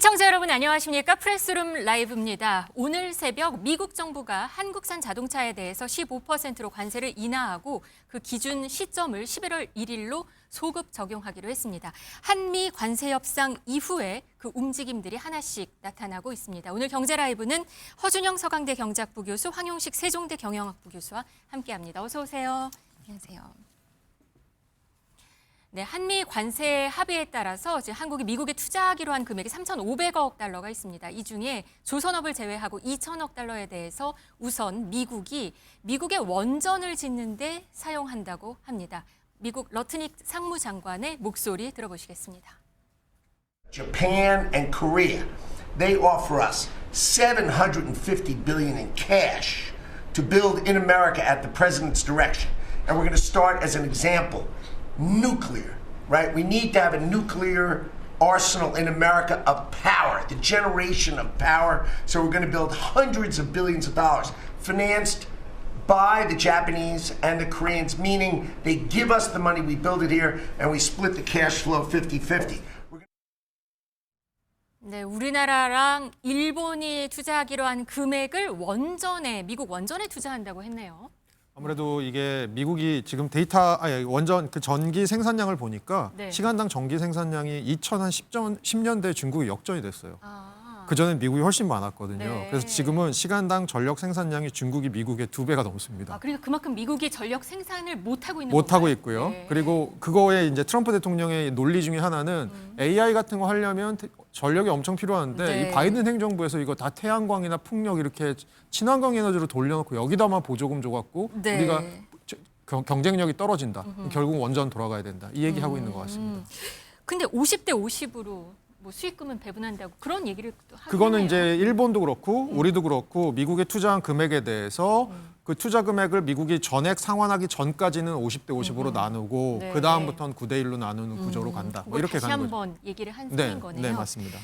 시청자 여러분 안녕하십니까? 프레스룸 라이브입니다. 오늘 새벽 미국 정부가 한국산 자동차에 대해서 15%로 관세를 인하하고 그 기준 시점을 11월 1일로 소급 적용하기로 했습니다. 한미 관세 협상 이후에 그 움직임들이 하나씩 나타나고 있습니다. 오늘 경제 라이브는 허준영 서강대 경제학부 교수, 황용식 세종대 경영학부 교수와 함께합니다. 어서 오세요. 안녕하세요. 네, 한미 관세 합의에 따라서 지금 한국이 미국에 투자하기로 한 금액이 3,500억 달러가 있습니다. 이 중에 조선업을 제외하고 2,000억 달러에 대해서 우선 미국의 원전을 짓는 데 사용한다고 합니다. 미국 러트닉 상무장관의 목소리 들어보시겠습니다. Japan and Korea, they offer us $750 billion in cash to build in America at the president's direction. And we're going to start as an example. Nuclear, right? We need to have a nuclear arsenal in America of power, the generation of power. So we're going to build hundreds of billions of dollars financed by the Japanese and the Koreans, meaning they give us the money, we build it here, and we split the cash flow 50-50. 네, 우리나라랑 일본이 투자하기로 한 금액을 미국 원전에 투자한다고 했네요. 아무래도 이게 미국이 지금 원전 그 전기 생산량을 보니까 네. 시간당 전기 생산량이 2010년대 중국이 역전이 됐어요. 그전엔 미국이 훨씬 많았거든요. 네. 그래서 지금은 시간당 전력 생산량이 중국이 미국의 2배가 넘습니다. 그러니까 그만큼 미국이 전력 생산을 못하고 있는 못하고 건가요? 있고요. 네. 그리고 그거에 이제 트럼프 대통령의 논리 중에 하나는 AI 같은 거 하려면 전력이 엄청 필요한데 네. 이 바이든 행정부에서 이거 다 태양광이나 풍력 이렇게 친환경 에너지로 돌려놓고 여기다만 보조금 줘갖고 네. 우리가 경쟁력이 떨어진다. 결국 원전 돌아가야 된다. 이 얘기하고 있는 것 같습니다. 근데 50대 50으로 뭐 수익금은 배분한다고 그런 얘기를 또 하긴 그거는 하네요. 이제 일본도 그렇고 우리도 그렇고 미국에 투자한 금액에 대해서 그 투자 금액을 미국이 전액 상환하기 전까지는 50대 50으로 나누고 네. 그 다음부터는 9대 1로 나누는 구조로 간다. 뭐 이렇게 다시 가는 거죠. 한번 얘기를 한 네, 셈인 거네요. 네, 맞습니다.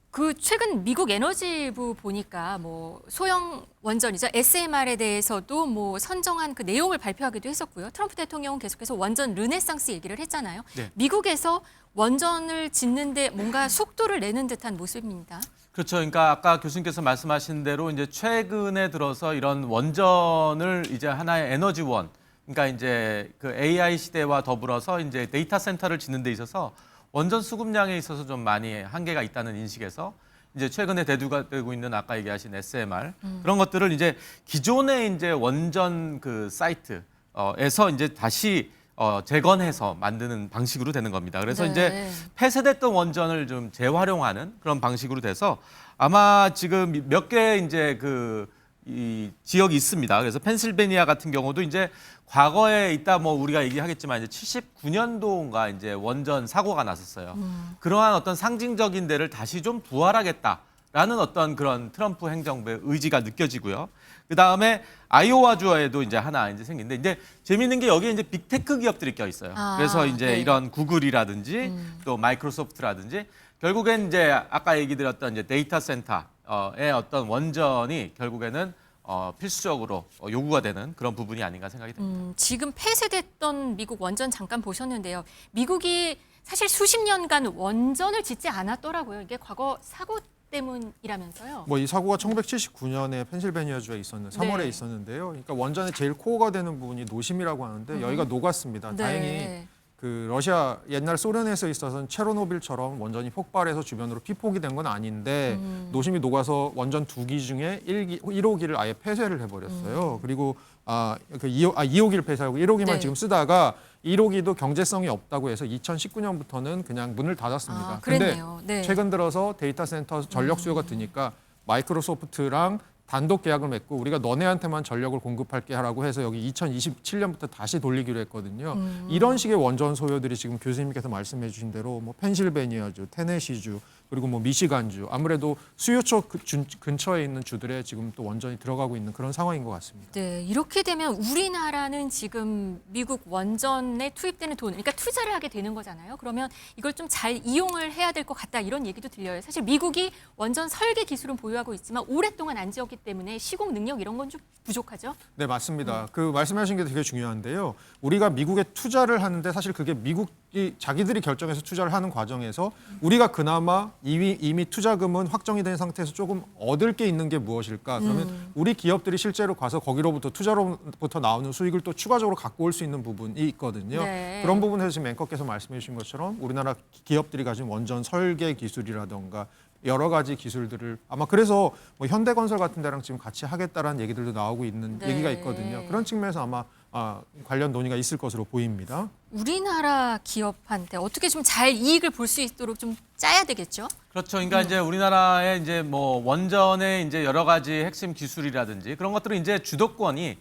그 최근 미국 에너지부 보니까 뭐 소형 원전이죠. SMR에 대해서도 뭐 선정한 그 내용을 발표하기도 했었고요. 트럼프 대통령은 계속해서 원전 르네상스 얘기를 했잖아요. 네. 미국에서 원전을 짓는데 뭔가 속도를 내는 듯한 모습입니다. 그렇죠. 그러니까 아까 교수님께서 말씀하신 대로 이제 최근에 들어서 이런 원전을 이제 하나의 에너지원, 그러니까 이제 그 AI 시대와 더불어서 이제 데이터 센터를 짓는 데 있어서 원전 수급량에 있어서 좀 많이 한계가 있다는 인식에서 이제 최근에 대두가 되고 있는 아까 얘기하신 SMR 그런 것들을 이제 기존의 이제 원전 그 사이트에서 이제 다시 재건해서 만드는 방식으로 되는 겁니다. 그래서 네. 이제 폐쇄됐던 원전을 좀 재활용하는 그런 방식으로 돼서 아마 지금 몇 개 이제 이 지역이 있습니다. 그래서 펜실베니아 같은 경우도 이제 과거에 이따 뭐 우리가 얘기하겠지만 이제 79년도인가 이제 원전 사고가 났었어요. 그러한 어떤 상징적인 데를 다시 좀 부활하겠다라는 어떤 그런 트럼프 행정부의 의지가 느껴지고요. 그 다음에 아이오와주에도 이제 하나 이제 생긴데 이제 재미있는 게 여기에 이제 빅테크 기업들이 껴 있어요. 그래서 이제 네. 이런 구글이라든지 또 마이크로소프트라든지 결국엔 이제 아까 얘기 드렸던 이제 데이터 센터의 어떤 원전이 결국에는 필수적으로 요구가 되는 그런 부분이 아닌가 생각이 됩니다. 지금 폐쇄됐던 미국 원전 잠깐 보셨는데요. 미국이 사실 수십 년간 원전을 짓지 않았더라고요. 이게 과거 사고 때문이라면서요. 뭐 이 사고가 1979년에 펜실베니아주에 3월에 네. 있었는데요. 그러니까 원전의 제일 코어가 되는 부분이 노심이라고 하는데 여기가 녹았습니다. 네. 다행히 그 러시아 옛날 소련에서 있어서는 체르노빌처럼 원전이 폭발해서 주변으로 피폭이 된 건 아닌데 노심이 녹아서 원전 2기 중에 1호기를 아예 폐쇄를 해버렸어요. 그리고 2호기를 폐쇄하고 1호기만 네. 지금 쓰다가 1호기도 경제성이 없다고 해서 2019년부터는 그냥 문을 닫았습니다. 그랬네요. 네. 최근 들어서 데이터 센터 전력 수요가 드니까 마이크로소프트랑 단독 계약을 맺고 우리가 너네한테만 전력을 공급할게 하라고 해서 여기 2027년부터 다시 돌리기로 했거든요. 이런 식의 원전 소요들이 지금 교수님께서 말씀해 주신 대로 뭐 펜실베니아주, 테네시주, 그리고 뭐 미시간주 아무래도 수요처 근처에 있는 주들에 지금 또 원전이 들어가고 있는 그런 상황인 것 같습니다. 네, 이렇게 되면 우리나라는 지금 미국 원전에 투입되는 돈, 그러니까 투자를 하게 되는 거잖아요. 그러면 이걸 좀 잘 이용을 해야 될 것 같다 이런 얘기도 들려요. 사실 미국이 원전 설계 기술은 보유하고 있지만 오랫동안 안 지었기 때문에 시공 능력 이런 건 좀 부족하죠? 네, 맞습니다. 그 말씀하신 게 되게 중요한데요. 우리가 미국에 투자를 하는데 사실 그게 미국 미국이 자기들이 결정해서 투자를 하는 과정에서 우리가 그나마 이미 투자금은 확정이 된 상태에서 조금 얻을 게 있는 게 무엇일까? 그러면 우리 기업들이 실제로 가서 거기로부터 투자로부터 나오는 수익을 또 추가적으로 갖고 올 수 있는 부분이 있거든요. 네. 그런 부분에서 지금 앵커께서 말씀해 주신 것처럼 우리나라 기업들이 가진 원전 설계 기술이라던가 여러 가지 기술들을 아마 그래서 뭐 현대건설 같은 데랑 지금 같이 하겠다라는 얘기들도 나오고 있는 네. 얘기가 있거든요. 그런 측면에서 아마 관련 논의가 있을 것으로 보입니다. 우리나라 기업한테 어떻게 좀 잘 이익을 볼 수 있도록 좀 짜야 되겠죠? 그렇죠. 그러니까 이제 우리나라의 이제 뭐 원전의 이제 여러 가지 핵심 기술이라든지 그런 것들은 이제 주도권이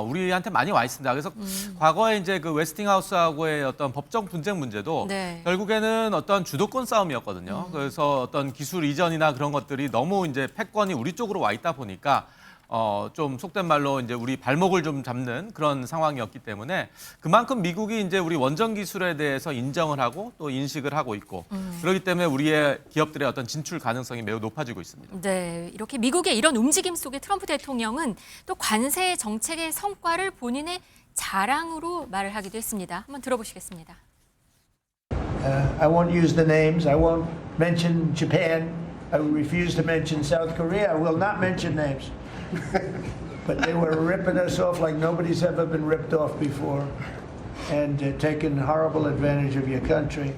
우리한테 많이 와 있습니다. 그래서 과거에 이제 그 웨스팅하우스하고의 어떤 법적 분쟁 문제도 네. 결국에는 어떤 주도권 싸움이었거든요. 그래서 어떤 기술 이전이나 그런 것들이 너무 이제 패권이 우리 쪽으로 와 있다 보니까 좀 속된 말로 이제 우리 발목을 좀 잡는 그런 상황이었기 때문에 그만큼 미국이 이제 우리 원전 기술에 대해서 인정을 하고 또 인식을 하고 있고 그렇기 때문에 우리의 기업들의 어떤 진출 가능성이 매우 높아지고 있습니다. 네, 이렇게 미국의 이런 움직임 속에 트럼프 대통령은 또 관세 정책의 성과를 본인의 자랑으로 말을 하기도 했습니다. 한번 들어보시겠습니다. I won't use the names. I won't mention Japan. I refuse to mention South Korea. I will not mention names. But they were ripping us off like nobody's ever been ripped off before and taking horrible advantage of your country.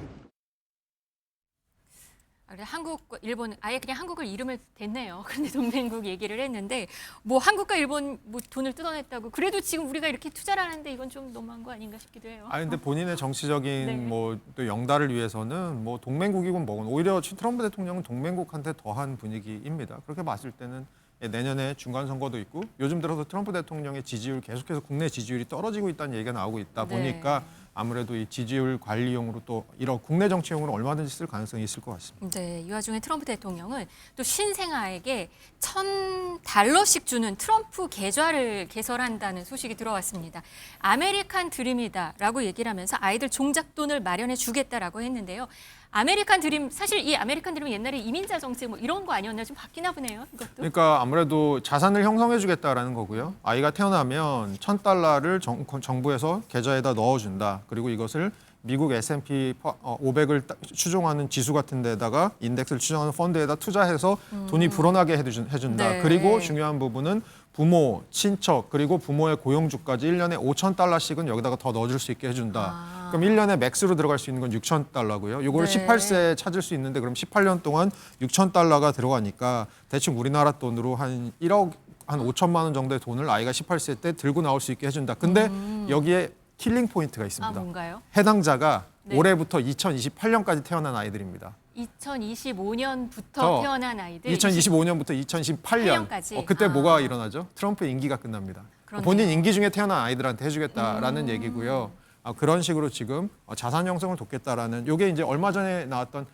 한국과 일본 아예 그냥 한국을 이름을 댔네요. 그런데 동맹국 얘기를 했는데 뭐 한국과 일본 뭐 돈을 뜯어냈다고 그래도 지금 우리가 이렇게 투자를 하는데 이건 좀 너무한 거 아닌가 싶기도 해요. 근데 본인의 정치적인 네. 뭐 또 영달을 위해서는 뭐 동맹국이건 뭐건 오히려 트럼프 대통령은 동맹국한테 더한 분위기입니다. 그렇게 봤을 때는 내년에 중간 선거도 있고 요즘 들어서 트럼프 대통령의 지지율 계속해서 국내 지지율이 떨어지고 있다는 얘기가 나오고 있다 보니까 아무래도 이 지지율 관리용으로 또 이런 국내 정치용으로 얼마든지 쓸 가능성이 있을 것 같습니다. 네, 이 와중에 트럼프 대통령은 또 신생아에게 $1,000씩 주는 트럼프 계좌를 개설한다는 소식이 들어왔습니다. 아메리칸 드림이다라고 얘기를 하면서 아이들 종잣돈을 마련해 주겠다라고 했는데요. 아메리칸 드림, 사실 이 아메리칸 드림은 옛날에 이민자 정책 뭐 이런 거 아니었나 좀 바뀌나 보네요. 이것도. 그러니까 아무래도 자산을 형성해 주겠다라는 거고요. 아이가 태어나면 $1,000를 정부에서 계좌에다 넣어준다. 그리고 이것을 미국 S&P 500을 추종하는 지수 같은 데다가 인덱스를 추종하는 펀드에다 투자해서 돈이 불어나게 해준다. 네. 그리고 중요한 부분은 부모, 친척, 그리고 부모의 고용주까지 1년에 $5,000씩은 여기다가 더 넣어줄 수 있게 해준다. 그럼 1년에 맥스로 들어갈 수 있는 건 $6,000고요. 이거를 네. 18세에 찾을 수 있는데 그럼 18년 동안 $6,000가 들어가니까 대충 우리나라 돈으로 한 1억 한 5천만 원 정도의 돈을 아이가 18세 때 들고 나올 수 있게 해준다. 근데 여기에 킬링 포인트가 있습니다. 뭔가요? 해당자가 네. 올해부터 2028년까지 태어난 아이들입니다. 2025년부터 태어난 아이들. 2025년부터 2028년. 까지. 그때 뭐가 일어나죠? 트럼프의 임기가 끝납니다. 그렇네요. 본인 임기 중에 태어난 아이들한테 해주겠다라는 얘기고요. 그런 식으로 지금 자산 형성을 돕겠다라는 이게 이제 얼마 전에 나왔던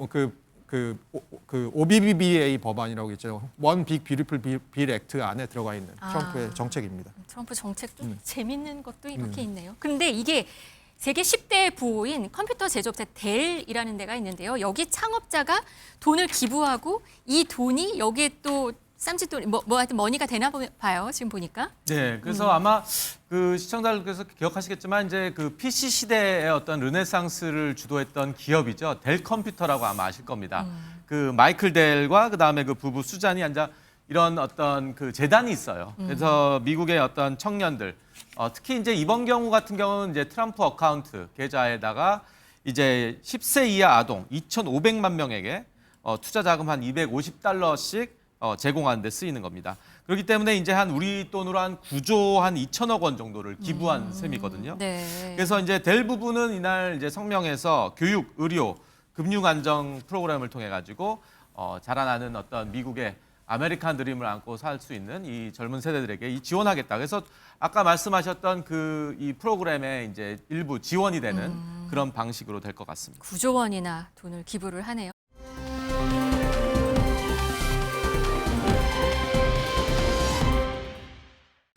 그 OBBBA 법안이라고 있죠. One Big Beautiful Bill Act 안에 들어가 있는 트럼프의 정책입니다. 트럼프 정책도 재밌는 것도 이렇게 있네요. 그런데 이게 세계 10대 부호인 컴퓨터 제조업체 델이라는 데가 있는데요. 여기 창업자가 돈을 기부하고 이 돈이 여기에 또 쌈짓돈 뭐 하여튼 머니가 되나 봐요. 지금 보니까. 네, 그래서 아마 그 시청자들께서 기억하시겠지만 이제 그 PC 시대의 어떤 르네상스를 주도했던 기업이죠. 델 컴퓨터라고 아마 아실 겁니다. 그 마이클 델과 그 다음에 그 부부 수잔이 앉아 이런 어떤 그 재단이 있어요. 그래서 미국의 어떤 청년들, 특히 이제 이번 경우 같은 경우는 이제 트럼프 어카운트 계좌에다가 이제 10세 이하 아동 2,500만 명에게 투자 자금 한 $250씩 제공하는 데 쓰이는 겁니다. 그렇기 때문에 이제 한 우리 돈으로 한 9조 한 2천억 원 정도를 기부한 셈이거든요. 네. 그래서 이제 델 부부는 이날 이제 성명에서 교육, 의료, 금융 안정 프로그램을 통해 가지고 자라나는 어떤 미국의 아메리칸 드림을 안고 살 수 있는 이 젊은 세대들에게 이 지원하겠다. 그래서 아까 말씀하셨던 그 이 프로그램에 이제 일부 지원이 되는 그런 방식으로 될 것 같습니다. 9조 원이나 돈을 기부를 하네요.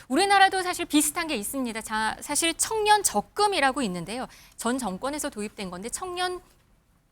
우리나라도 사실 비슷한 게 있습니다. 사실 청년 적금이라고 있는데요. 전 정권에서 도입된 건데 청년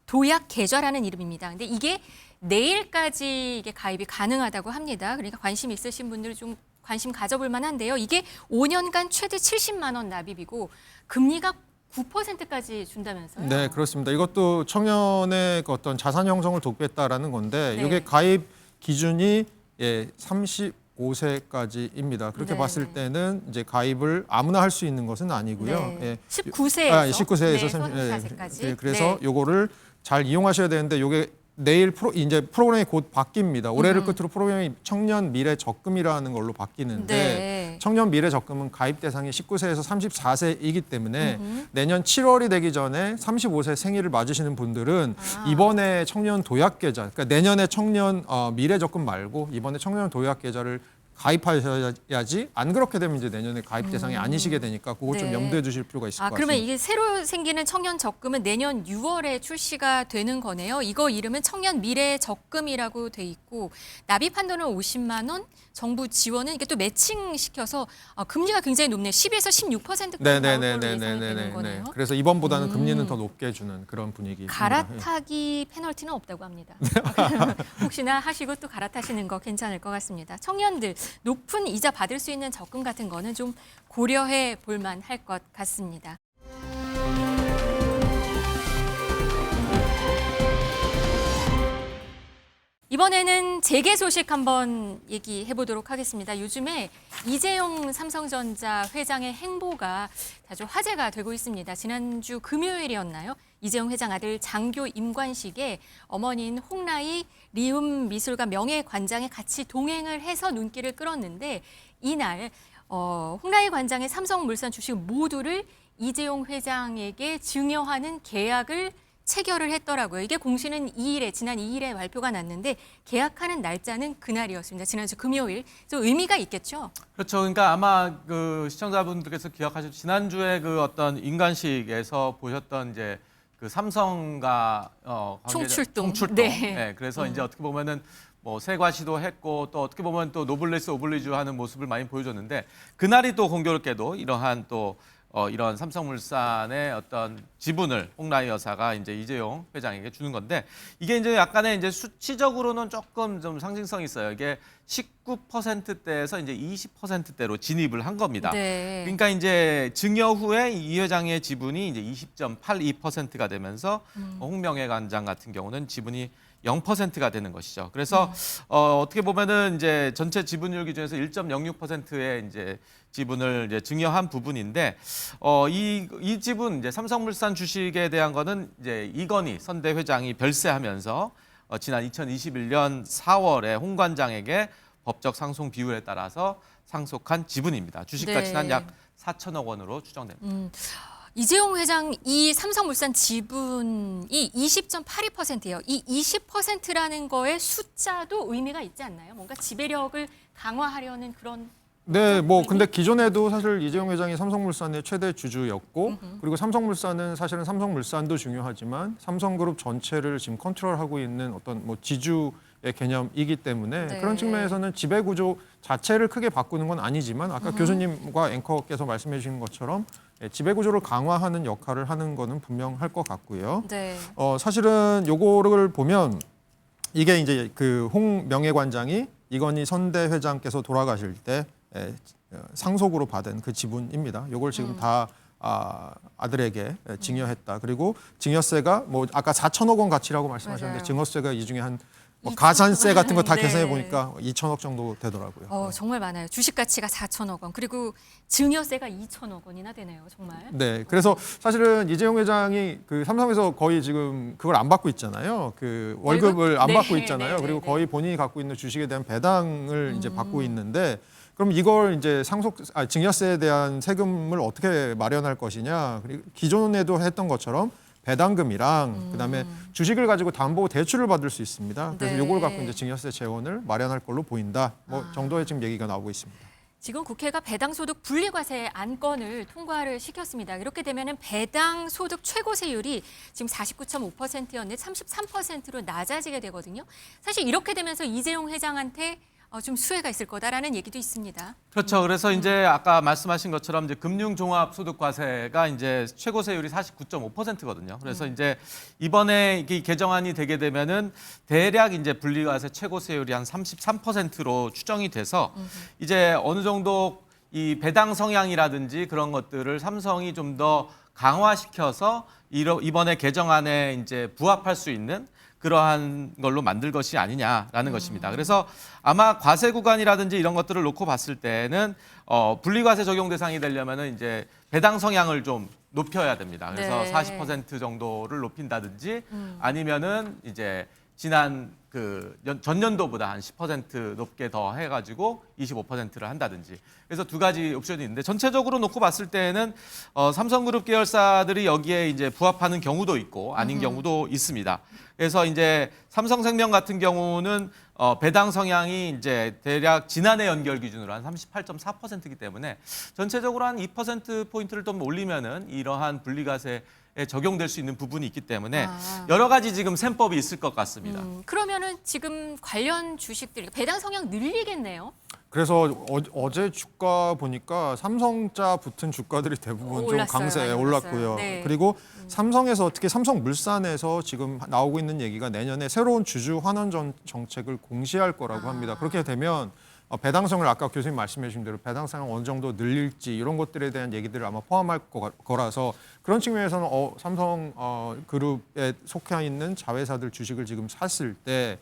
도약 계좌라는 이름입니다. 근데 이게 내일까지 이게 가입이 가능하다고 합니다. 그러니까 관심 있으신 분들은 좀 관심 가져볼 만한데요. 이게 5년간 최대 70만 원 납입이고 금리가 9%까지 준다면서요? 네, 그렇습니다. 이것도 청년의 그 어떤 자산 형성을 돕겠다라는 건데 네. 이게 가입 기준이 35세까지입니다. 그렇게 네. 봤을 때는 이제 가입을 아무나 할 수 있는 것은 아니고요. 네. 19세에서 19세에서 34세까지. 그래서 요거를 잘 이용하셔야 되는데 요게 내일 이제 프로그램이 곧 바뀝니다. 올해를 끝으로 프로그램이 청년 미래 적금이라는 걸로 바뀌는데 네. 청년 미래 적금은 가입 대상이 19세에서 34세이기 때문에 내년 7월이 되기 전에 35세 생일을 맞으시는 분들은 이번에 청년 도약 계좌, 그러니까 내년에 청년 미래 적금 말고 이번에 청년 도약 계좌를 가입하셔야지, 안 그렇게 되면 이제 내년에 가입 대상이 아니시게 되니까 그거 좀 네. 염두에 두실 필요가 있을 것 같습니다. 그러면 이게 새로 생기는 청년 적금은 내년 6월에 출시가 되는 거네요. 이거 이름은 청년 미래 적금이라고 돼 있고 납입 한도는 50만 원, 정부 지원은 이게 또 매칭시켜서 금리가 굉장히 높네요. 10에서 16%까지 나올 걸로 예상이 되는 거네요. 그래서 이번보다는 금리는 더 높게 주는 그런 분위기입니다. 갈아타기 페널티는 없다고 합니다. 혹시나 하시고 또 갈아타시는 거 괜찮을 것 같습니다. 청년들 높은 이자 받을 수 있는 적금 같은 거는 좀 고려해 볼 만할 것 같습니다. 이번에는 재계 소식 한번 얘기해 보도록 하겠습니다. 요즘에 이재용 삼성전자 회장의 행보가 아주 화제가 되고 있습니다. 지난주 금요일이었나요? 이재용 회장 아들 장교 임관식에 어머니인 홍라희 리움미술관 명예관장이 같이 동행을 해서 눈길을 끌었는데 이날 홍라희 관장의 삼성물산 주식 모두를 이재용 회장에게 증여하는 계약을 체결을 했더라고요. 이게 공시는 지난 2일에 발표가 났는데 계약하는 날짜는 그날이었습니다. 지난주 금요일. 좀 의미가 있겠죠? 그렇죠. 그러니까 아마 그 시청자분들께서 기억하실 지난주에 그 어떤 인간식에서 보셨던 이제 그 삼성과 총출동. 네. 네. 그래서 이제 어떻게 보면은 뭐 세과 시도했고 또 어떻게 보면 또 노블레스 오블리주 하는 모습을 많이 보여줬는데 그날이 또 공교롭게도 이러한 또 이런 삼성물산의 어떤 지분을 홍라희 여사가 이제 이재용 회장에게 주는 건데 이게 이제 약간의 이제 수치적으로는 조금 좀 상징성이 있어요. 이게 19%대에서 이제 20%대로 진입을 한 겁니다. 네. 그러니까 이제 증여 후에 이 회장의 지분이 이제 20.82%가 되면서 홍 명예관장 같은 경우는 지분이 0%가 되는 것이죠. 그래서 어떻게 보면은 이제 전체 지분율 기준에서 1.06%의 이제 지분을 이제 증여한 부분인데 이 지분 이제 삼성물산 주식에 대한 거는 이제 이건희 선대 회장이 별세하면서 지난 2021년 4월에 홍 관장에게 법적 상속 비율에 따라서 상속한 지분입니다. 주식가치는 한 약 4천억 원으로 추정됩니다. 이재용 회장 이 삼성물산 지분이 20.82%예요. 이 20%라는 거에 숫자도 의미가 있지 않나요? 뭔가 지배력을 강화하려는 그런 네, 뭐 근데 기존에도 사실 이재용 회장이 삼성물산의 최대 주주였고 그리고 삼성물산은 사실은 삼성물산도 중요하지만 삼성그룹 전체를 지금 컨트롤하고 있는 어떤 뭐 지주의 개념이기 때문에 네. 그런 측면에서는 지배 구조 자체를 크게 바꾸는 건 아니지만 아까 교수님과 앵커께서 말씀해 주신 것처럼 지배 구조를 강화하는 역할을 하는 거는 분명할 것 같고요. 네. 사실은 요거를 보면 이게 이제 그 홍 명예관장이 이건희 선대 회장께서 돌아가실 때 상속으로 받은 그 지분입니다. 요걸 지금 다 아들에게 증여했다. 그리고 증여세가 뭐 아까 4천억 원 가치라고 말씀하셨는데 맞아요. 증여세가 이 중에 한 뭐 가산세 같은 거 다 네. 계산해 보니까 2천억 정도 되더라고요. 정말 많아요. 주식 가치가 4천억 원. 그리고 증여세가 2천억 원이나 되네요. 정말. 네, 그래서 사실은 이재용 회장이 그 삼성에서 거의 지금 그걸 안 받고 있잖아요. 그 월급을 안 네, 받고 있잖아요. 네, 그리고 네, 거의 본인이 갖고 있는 주식에 대한 배당을 이제 받고 있는데 그럼 이걸 이제 증여세에 대한 세금을 어떻게 마련할 것이냐? 그리고 기존에도 했던 것처럼 배당금이랑 그다음에 주식을 가지고 담보 대출을 받을 수 있습니다. 그래서 네. 요걸 갖고 이제 증여세 재원을 마련할 걸로 보인다. 뭐 정도의 지금 얘기가 나오고 있습니다. 지금 국회가 배당소득 분리과세 안건을 통과를 시켰습니다. 이렇게 되면은 배당소득 최고세율이 지금 49.5%였는데 33%로 낮아지게 되거든요. 사실 이렇게 되면서 이재용 회장한테 좀 수혜가 있을 거다라는 얘기도 있습니다. 그렇죠. 그래서 이제 아까 말씀하신 것처럼 이제 금융종합소득과세가 이제 최고세율이 49.5%거든요. 그래서 이제 이번에 이 개정안이 되게 되면은 대략 이제 분리과세 최고세율이 한 33%로 추정이 돼서 이제 어느 정도 이 배당 성향이라든지 그런 것들을 삼성이 좀 더 강화시켜서 이번에 개정안에 이제 부합할 수 있는 그러한 걸로 만들 것이 아니냐라는 것입니다. 그래서 아마 과세 구간이라든지 이런 것들을 놓고 봤을 때는 분리과세 적용 대상이 되려면은 이제 배당 성향을 좀 높여야 됩니다. 그래서 네. 40% 정도를 높인다든지 아니면은 이제 지난 그 전년도보다 한 10% 높게 더 해가지고 25%를 한다든지. 그래서 두 가지 옵션이 있는데 전체적으로 놓고 봤을 때는 삼성그룹 계열사들이 여기에 이제 부합하는 경우도 있고 아닌 경우도 있습니다. 그래서 이제 삼성생명 같은 경우는 배당 성향이 이제 대략 지난해 연결 기준으로 한 38.4%이기 때문에 전체적으로 한 2% 포인트를 좀 올리면은 이러한 분리과세 에 적용될 수 있는 부분이 있기 때문에 여러 가지 지금 셈법이 있을 것 같습니다. 그러면은 지금 관련 주식들 배당 성향 늘리겠네요. 그래서 어제 주가 보니까 삼성자 붙은 주가들이 대부분 좀 올랐어요, 강세에 많이 올랐고요. 올랐어요. 네. 그리고 삼성에서 특히 삼성물산에서 지금 나오고 있는 얘기가 내년에 새로운 주주 환원 정책을 공시할 거라고 합니다. 그렇게 되면 배당성을 아까 교수님 말씀해 주신 대로 배당성을 어느 정도 늘릴지 이런 것들에 대한 얘기들을 아마 포함할 거라서 그런 측면에서는 삼성 그룹에 속해 있는 자회사들 주식을 지금 샀을 때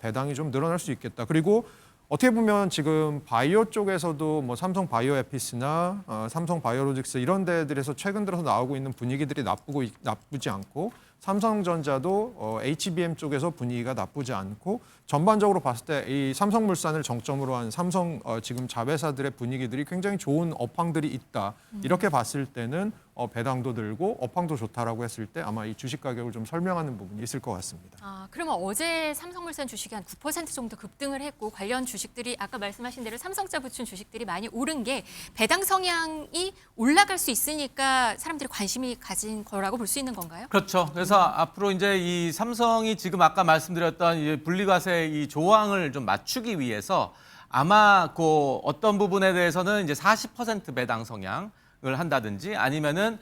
배당이 좀 늘어날 수 있겠다. 그리고 어떻게 보면 지금 바이오 쪽에서도 뭐 삼성 바이오에피스나 삼성 바이오로직스 이런 데들에서 최근 들어서 나오고 있는 분위기들이 나쁘지 않고 삼성전자도 HBM 쪽에서 분위기가 나쁘지 않고 전반적으로 봤을 때 이 삼성물산을 정점으로 한 삼성 지금 자회사들의 분위기들이 굉장히 좋은 업황들이 있다. 이렇게 봤을 때는 배당도 늘고 업황도 좋다라고 했을 때 아마 이 주식 가격을 좀 설명하는 부분이 있을 것 같습니다. 그러면 어제 삼성물산 주식이 한 9% 정도 급등을 했고 관련 주식들이 아까 말씀하신 대로 삼성자 붙인 주식들이 많이 오른 게 배당 성향이 올라갈 수 있으니까 사람들이 관심이 가진 거라고 볼 수 있는 건가요? 그렇죠. 그래서 앞으로 이제 이 삼성이 지금 아까 말씀드렸던 이 분리과세 이 조항을 좀 맞추기 위해서 아마 그 어떤 부분에 대해서는 이제 40% 배당 성향을 한다든지 아니면은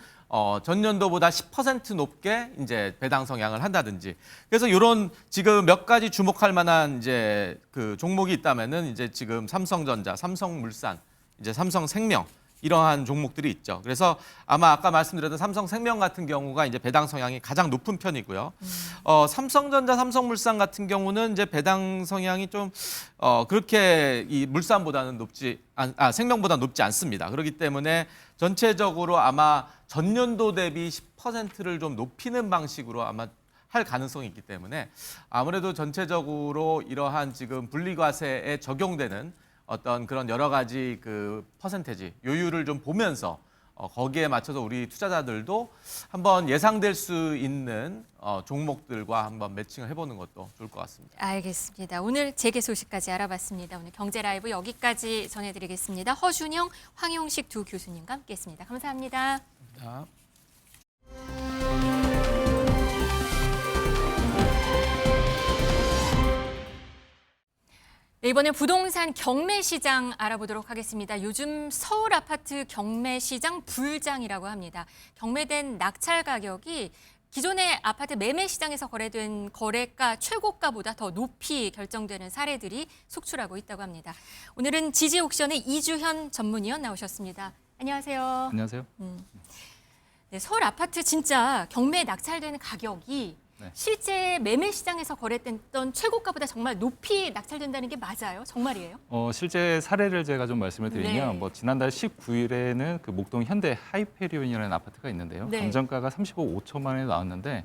전년도보다 10% 높게 이제 배당 성향을 한다든지. 그래서 이런 지금 몇 가지 주목할 만한 이제 그 종목이 있다면은 이제 지금 삼성전자, 삼성물산, 이제 삼성생명 이러한 종목들이 있죠. 그래서 아마 아까 말씀드렸던 삼성생명 같은 경우가 이제 배당 성향이 가장 높은 편이고요. 삼성전자, 삼성물산 같은 경우는 이제 배당 성향이 좀 그렇게 이 물산보다는 생명보다 높지 않습니다. 그렇기 때문에 전체적으로 아마 전년도 대비 10%를 좀 높이는 방식으로 아마 할 가능성이 있기 때문에 아무래도 전체적으로 이러한 지금 분리과세에 적용되는 어떤 그런 여러 가지 그 퍼센테지 요율을 좀 보면서 거기에 맞춰서 우리 투자자들도 한번 예상될 수 있는 종목들과 한번 매칭을 해보는 것도 좋을 것 같습니다. 알겠습니다. 오늘 재계 소식까지 알아봤습니다. 오늘 경제 라이브 여기까지 전해드리겠습니다. 허준영, 황용식 두 교수님과 함께했습니다. 감사합니다. 자. 네, 이번에 부동산 경매 시장 알아보도록 하겠습니다. 요즘 서울 아파트 경매 시장 불장이라고 합니다. 경매된 낙찰 가격이 기존의 아파트 매매 시장에서 거래된 거래가 최고가보다 더 높이 결정되는 사례들이 속출하고 있다고 합니다. 오늘은 지지 옥션의 이주현 전문위원 나오셨습니다. 안녕하세요. 안녕하세요. 네, 서울 아파트 진짜 경매 낙찰되는 가격이 네. 실제 매매 시장에서 거래됐던 최고가보다 정말 높이 낙찰된다는 게 맞아요? 정말이에요? 실제 사례를 제가 좀 말씀을 드리면 네. 뭐 지난달 19일에는 그 목동 현대 하이페리온이라는 아파트가 있는데요. 네. 감정가가 35억 5천만 원에 나왔는데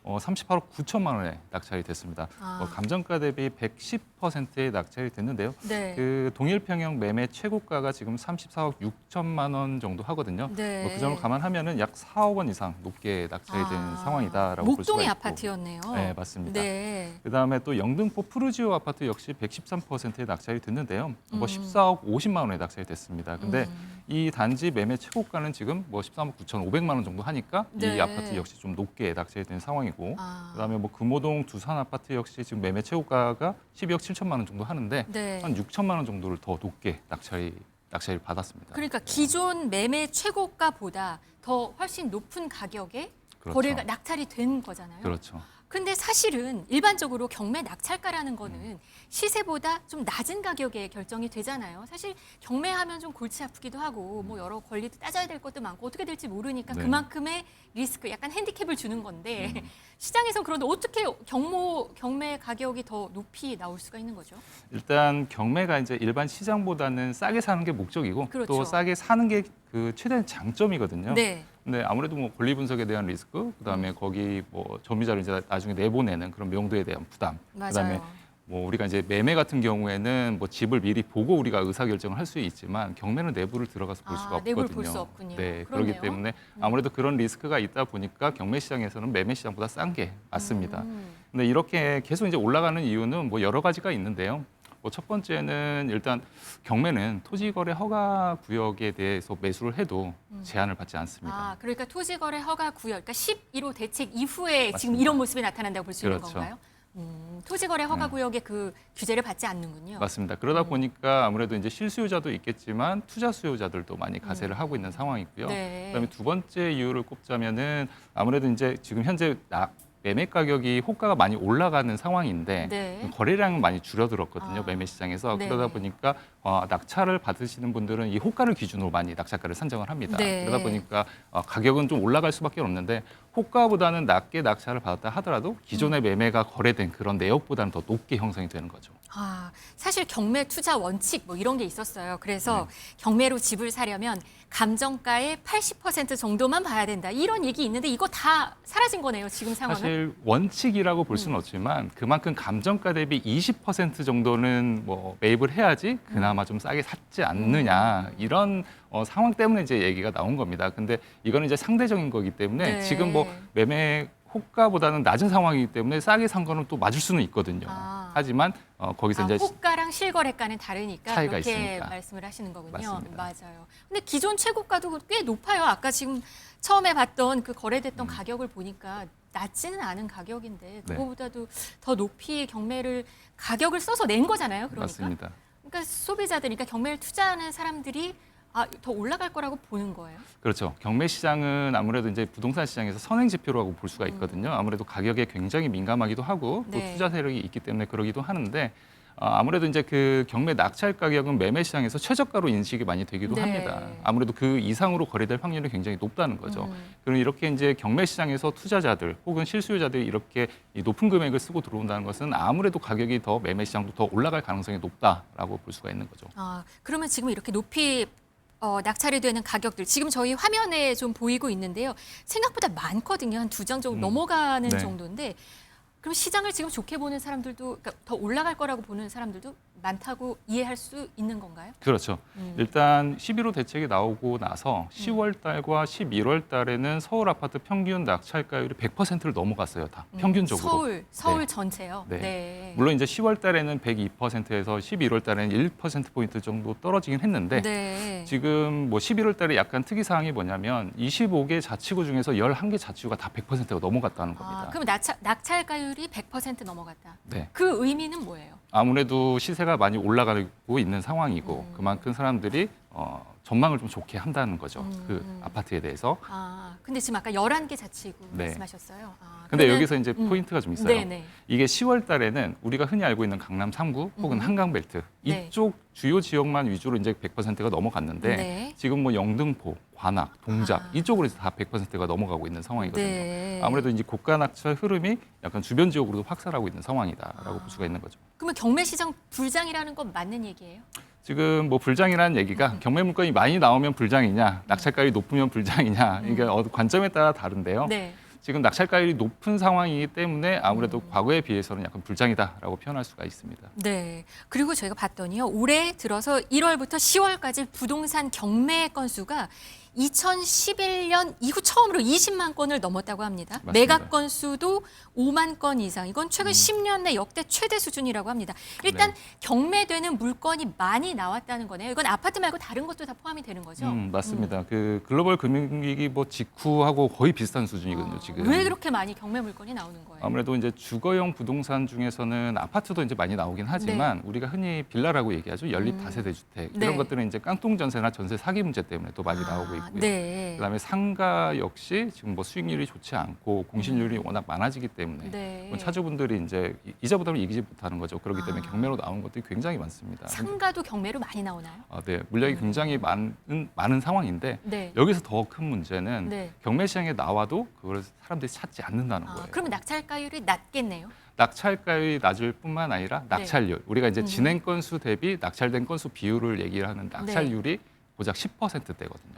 38억 9천만 원에 낙찰이 됐습니다. 감정가 대비 110%의 낙찰이 됐는데요. 네. 그 동일평형 매매 최고가가 지금 34억 6천만 원 정도 하거든요. 네. 그 점을 감안하면 약 4억 원 이상 높게 낙찰이 된 상황이다라고 볼 수가 목동의 있고. 아파트였네요. 네, 맞습니다. 네. 그다음에 또 영등포 푸르지오 아파트 역시 113%의 낙찰이 됐는데요. 뭐 14억 50만 원에 낙찰이 됐습니다. 근데 이 단지 매매 최고가는 지금 뭐 13억 9,500만 원 정도 하니까 네. 이 아파트 역시 좀 높게 낙찰이 된 상황이고 그다음에 뭐 금호동 두산 아파트 역시 지금 매매 최고가가 12억 7천만 원 정도 하는데 네. 한 6천만 원 정도를 더 높게 낙찰을 받았습니다. 그러니까 기존 매매 최고가보다 더 훨씬 높은 가격에 그렇죠. 거래가 낙찰이 된 거잖아요. 그렇죠. 근데 사실은 일반적으로 경매 낙찰가라는 거는 시세보다 좀 낮은 가격에 결정이 되잖아요. 사실 경매하면 좀 골치 아프기도 하고 뭐 여러 권리도 따져야 될 것도 많고 어떻게 될지 모르니까 네. 그만큼의 리스크, 약간 핸디캡을 주는 건데 시장에선 그런데 어떻게 경매 가격이 더 높이 나올 수가 있는 거죠? 일단 경매가 이제 일반 시장보다는 싸게 사는 게 목적이고 그렇죠. 또 싸게 사는 게 그 최대 장점이거든요. 네. 근데 아무래도 뭐 권리 분석에 대한 리스크, 그다음에 거기 뭐 점유자를 이제 나중에 내보내는 그런 명도에 대한 부담, 그다음에 맞아요. 뭐 우리가 이제 매매 같은 경우에는 뭐 집을 미리 보고 우리가 의사 결정을 할 수 있지만 경매는 내부를 들어가서 볼 수가 내부를 없거든요. 볼 수 없군요. 네, 그러네요. 그렇기 때문에 아무래도 그런 리스크가 있다 보니까 경매 시장에서는 매매 시장보다 싼 게 맞습니다. 음. 근데 이렇게 계속 이제 올라가는 이유는 뭐 여러 가지가 있는데요. 뭐 첫 번째는 일단 경매는 토지거래 허가 구역에 대해서 매수를 해도 제한을 받지 않습니다. 그러니까 토지거래 허가 구역, 그러니까 11호 대책 이후에 지금 맞습니다. 이런 모습이 나타난다고 볼 수 있는 그렇죠. 건가요? 토지거래 허가 구역의 그 규제를 받지 않는군요. 맞습니다. 그러다 보니까 아무래도 이제 실수요자도 있겠지만 투자 수요자들도 많이 가세를 하고 있는 상황이고요. 네. 그다음에 두 번째 이유를 꼽자면은 아무래도 이제 지금 현재 매매 가격이 호가가 많이 올라가는 상황인데 네. 거래량은 많이 줄어들었거든요. 아. 매매 시장에서. 네네. 그러다 보니까 낙찰을 받으시는 분들은 이 호가를 기준으로 많이 낙찰가를 산정을 합니다. 네. 그러다 보니까 가격은 좀 올라갈 수밖에 없는데 호가보다는 낮게 낙찰을 받았다 하더라도 기존의 매매가 거래된 그런 내역보다는 더 높게 형성이 되는 거죠. 사실 경매 투자 원칙 뭐 이런 게 있었어요. 그래서 경매로 집을 사려면 감정가의 80% 정도만 봐야 된다. 이런 얘기 있는데 이거 다 사라진 거네요. 지금 상황은. 사실 원칙이라고 볼 수는 없지만 그만큼 감정가 대비 20% 정도는 뭐 매입을 해야지 그나마 좀 싸게 샀지 않느냐 이런 상황 때문에 이제 얘기가 나온 겁니다. 근데 이거는 이제 상대적인 거기 때문에 네. 지금 뭐 매매 호가보다는 낮은 상황이기 때문에 싸게 산 거는 또 맞을 수는 있거든요. 하지만 거기서 이제 호가랑 실거래가는 다르니까 차이가 그렇게 있으니까. 말씀을 하시는 거군요. 맞습니다. 맞아요. 근데 기존 최고가도 꽤 높아요. 아까 지금 처음에 봤던 그 거래됐던 가격을 보니까 낮지는 않은 가격인데 네. 그거보다도 더 높이 경매를 가격을 써서 낸 거잖아요. 그러니까. 맞습니다. 그러니까 소비자들이니까 경매를 투자하는 사람들이 더 올라갈 거라고 보는 거예요. 그렇죠. 경매 시장은 아무래도 이제 부동산 시장에서 선행 지표라고 볼 수가 있거든요. 아무래도 가격에 굉장히 민감하기도 하고 또 네. 투자 세력이 있기 때문에 그러기도 하는데 아무래도 이제 그 경매 낙찰 가격은 매매 시장에서 최저가로 인식이 많이 되기도 네. 합니다. 아무래도 그 이상으로 거래될 확률이 굉장히 높다는 거죠. 그럼 이렇게 이제 경매 시장에서 투자자들 혹은 실수요자들이 이렇게 이 높은 금액을 쓰고 들어온다는 것은 아무래도 가격이 더 매매 시장도 더 올라갈 가능성이 높다라고 볼 수가 있는 거죠. 그러면 지금 이렇게 높이 낙찰이 되는 가격들 지금 저희 화면에 좀 보이고 있는데요. 생각보다 많거든요. 한 2장 정도 넘어가는 네. 정도인데 그럼 시장을 지금 좋게 보는 사람들도 그러니까 더 올라갈 거라고 보는 사람들도 많다고 이해할 수 있는 건가요? 그렇죠. 일단 11호 대책이 나오고 나서 10월 달과 11월 달에는 서울 아파트 평균 낙찰가율이 100%를 넘어갔어요. 다 평균적으로. 서울 네. 전체요. 네. 물론 이제 10월 달에는 102%에서 11월 달에는 1%포인트 정도 떨어지긴 했는데 네. 지금 뭐 11월 달에 약간 특이 사항이 뭐냐면 25개 자치구 중에서 11개 자치구가 다 100%가 넘어갔다는 겁니다. 그럼 낙찰가율이 100% 넘어갔다. 네. 그 의미는 뭐예요? 아무래도 시세가 많이 올라가고 있는 상황이고 그만큼 사람들이 전망을 좀 좋게 한다는 거죠. 그 아파트에 대해서. 근데 지금 아까 11개 자치구 네. 말씀하셨어요. 근데 그러면- 여기서 이제 포인트가 좀 있어요. 네네. 이게 10월 달에는 우리가 흔히 알고 있는 강남 3구 혹은 한강벨트 네. 이쪽 주요 지역만 위주로 이제 100%가 넘어갔는데 네. 지금 뭐 영등포, 관악, 동작 이쪽으로 해서 다 100%가 넘어가고 있는 상황이거든요. 네. 아무래도 이제 고가 낙찰 흐름이 약간 주변 지역으로도 확산하고 있는 상황이다라고 볼 수가 있는 거죠. 그러면 경매 시장 불장이라는 건 맞는 얘기예요? 지금 뭐 불장이라는 얘기가 경매 물건이 많이 나오면 불장이냐, 낙찰가율이 높으면 불장이냐 이게 관점에 따라 다른데요. 네. 지금 낙찰가율이 높은 상황이기 때문에 아무래도 과거에 비해서는 약간 불장이다라고 표현할 수가 있습니다. 네. 그리고 저희가 봤더니요. 올해 들어서 1월부터 10월까지 부동산 경매 건수가 2011년 이후 처음으로 20만 건을 넘었다고 합니다. 맞습니다. 매각 건수도 5만 건 이상. 이건 최근 10년 내 역대 최대 수준이라고 합니다. 일단 네. 경매되는 물건이 많이 나왔다는 거네요. 이건 아파트 말고 다른 것도 다 포함이 되는 거죠? 맞습니다. 그 글로벌 금융위기 뭐 직후하고 거의 비슷한 수준이거든요, 지금. 왜 그렇게 많이 경매 물건이 나오는 거예요? 아무래도 이제 주거용 부동산 중에서는 아파트도 이제 많이 나오긴 하지만 우리가 흔히 빌라라고 얘기하죠. 연립 다세대 주택. 네. 이런 것들은 이제 깡통 전세나 전세 사기 문제 때문에 또 많이 나오고 있고 있고요. 네. 그다음에 상가 역시 지금 뭐 수익률이 좋지 않고 공실률이 워낙 많아지기 때문에 네. 뭐 차주분들이 이제 이자 부담을 이기지 못하는 거죠. 그렇기 때문에 아. 경매로 나오는 것들이 굉장히 많습니다. 상가도 경매로 많이 나오나요? 네, 물량이 굉장히 많은 상황인데 네. 여기서 더 큰 문제는 네. 경매 시장에 나와도 그걸 사람들이 찾지 않는다는 거예요. 그러면 낙찰가율이 낮겠네요. 낙찰가율이 낮을 뿐만 아니라 네. 낙찰률, 우리가 이제 진행 건수 대비 낙찰된 건수 비율을 얘기를 하는 낙찰률이 고작 10%대거든요.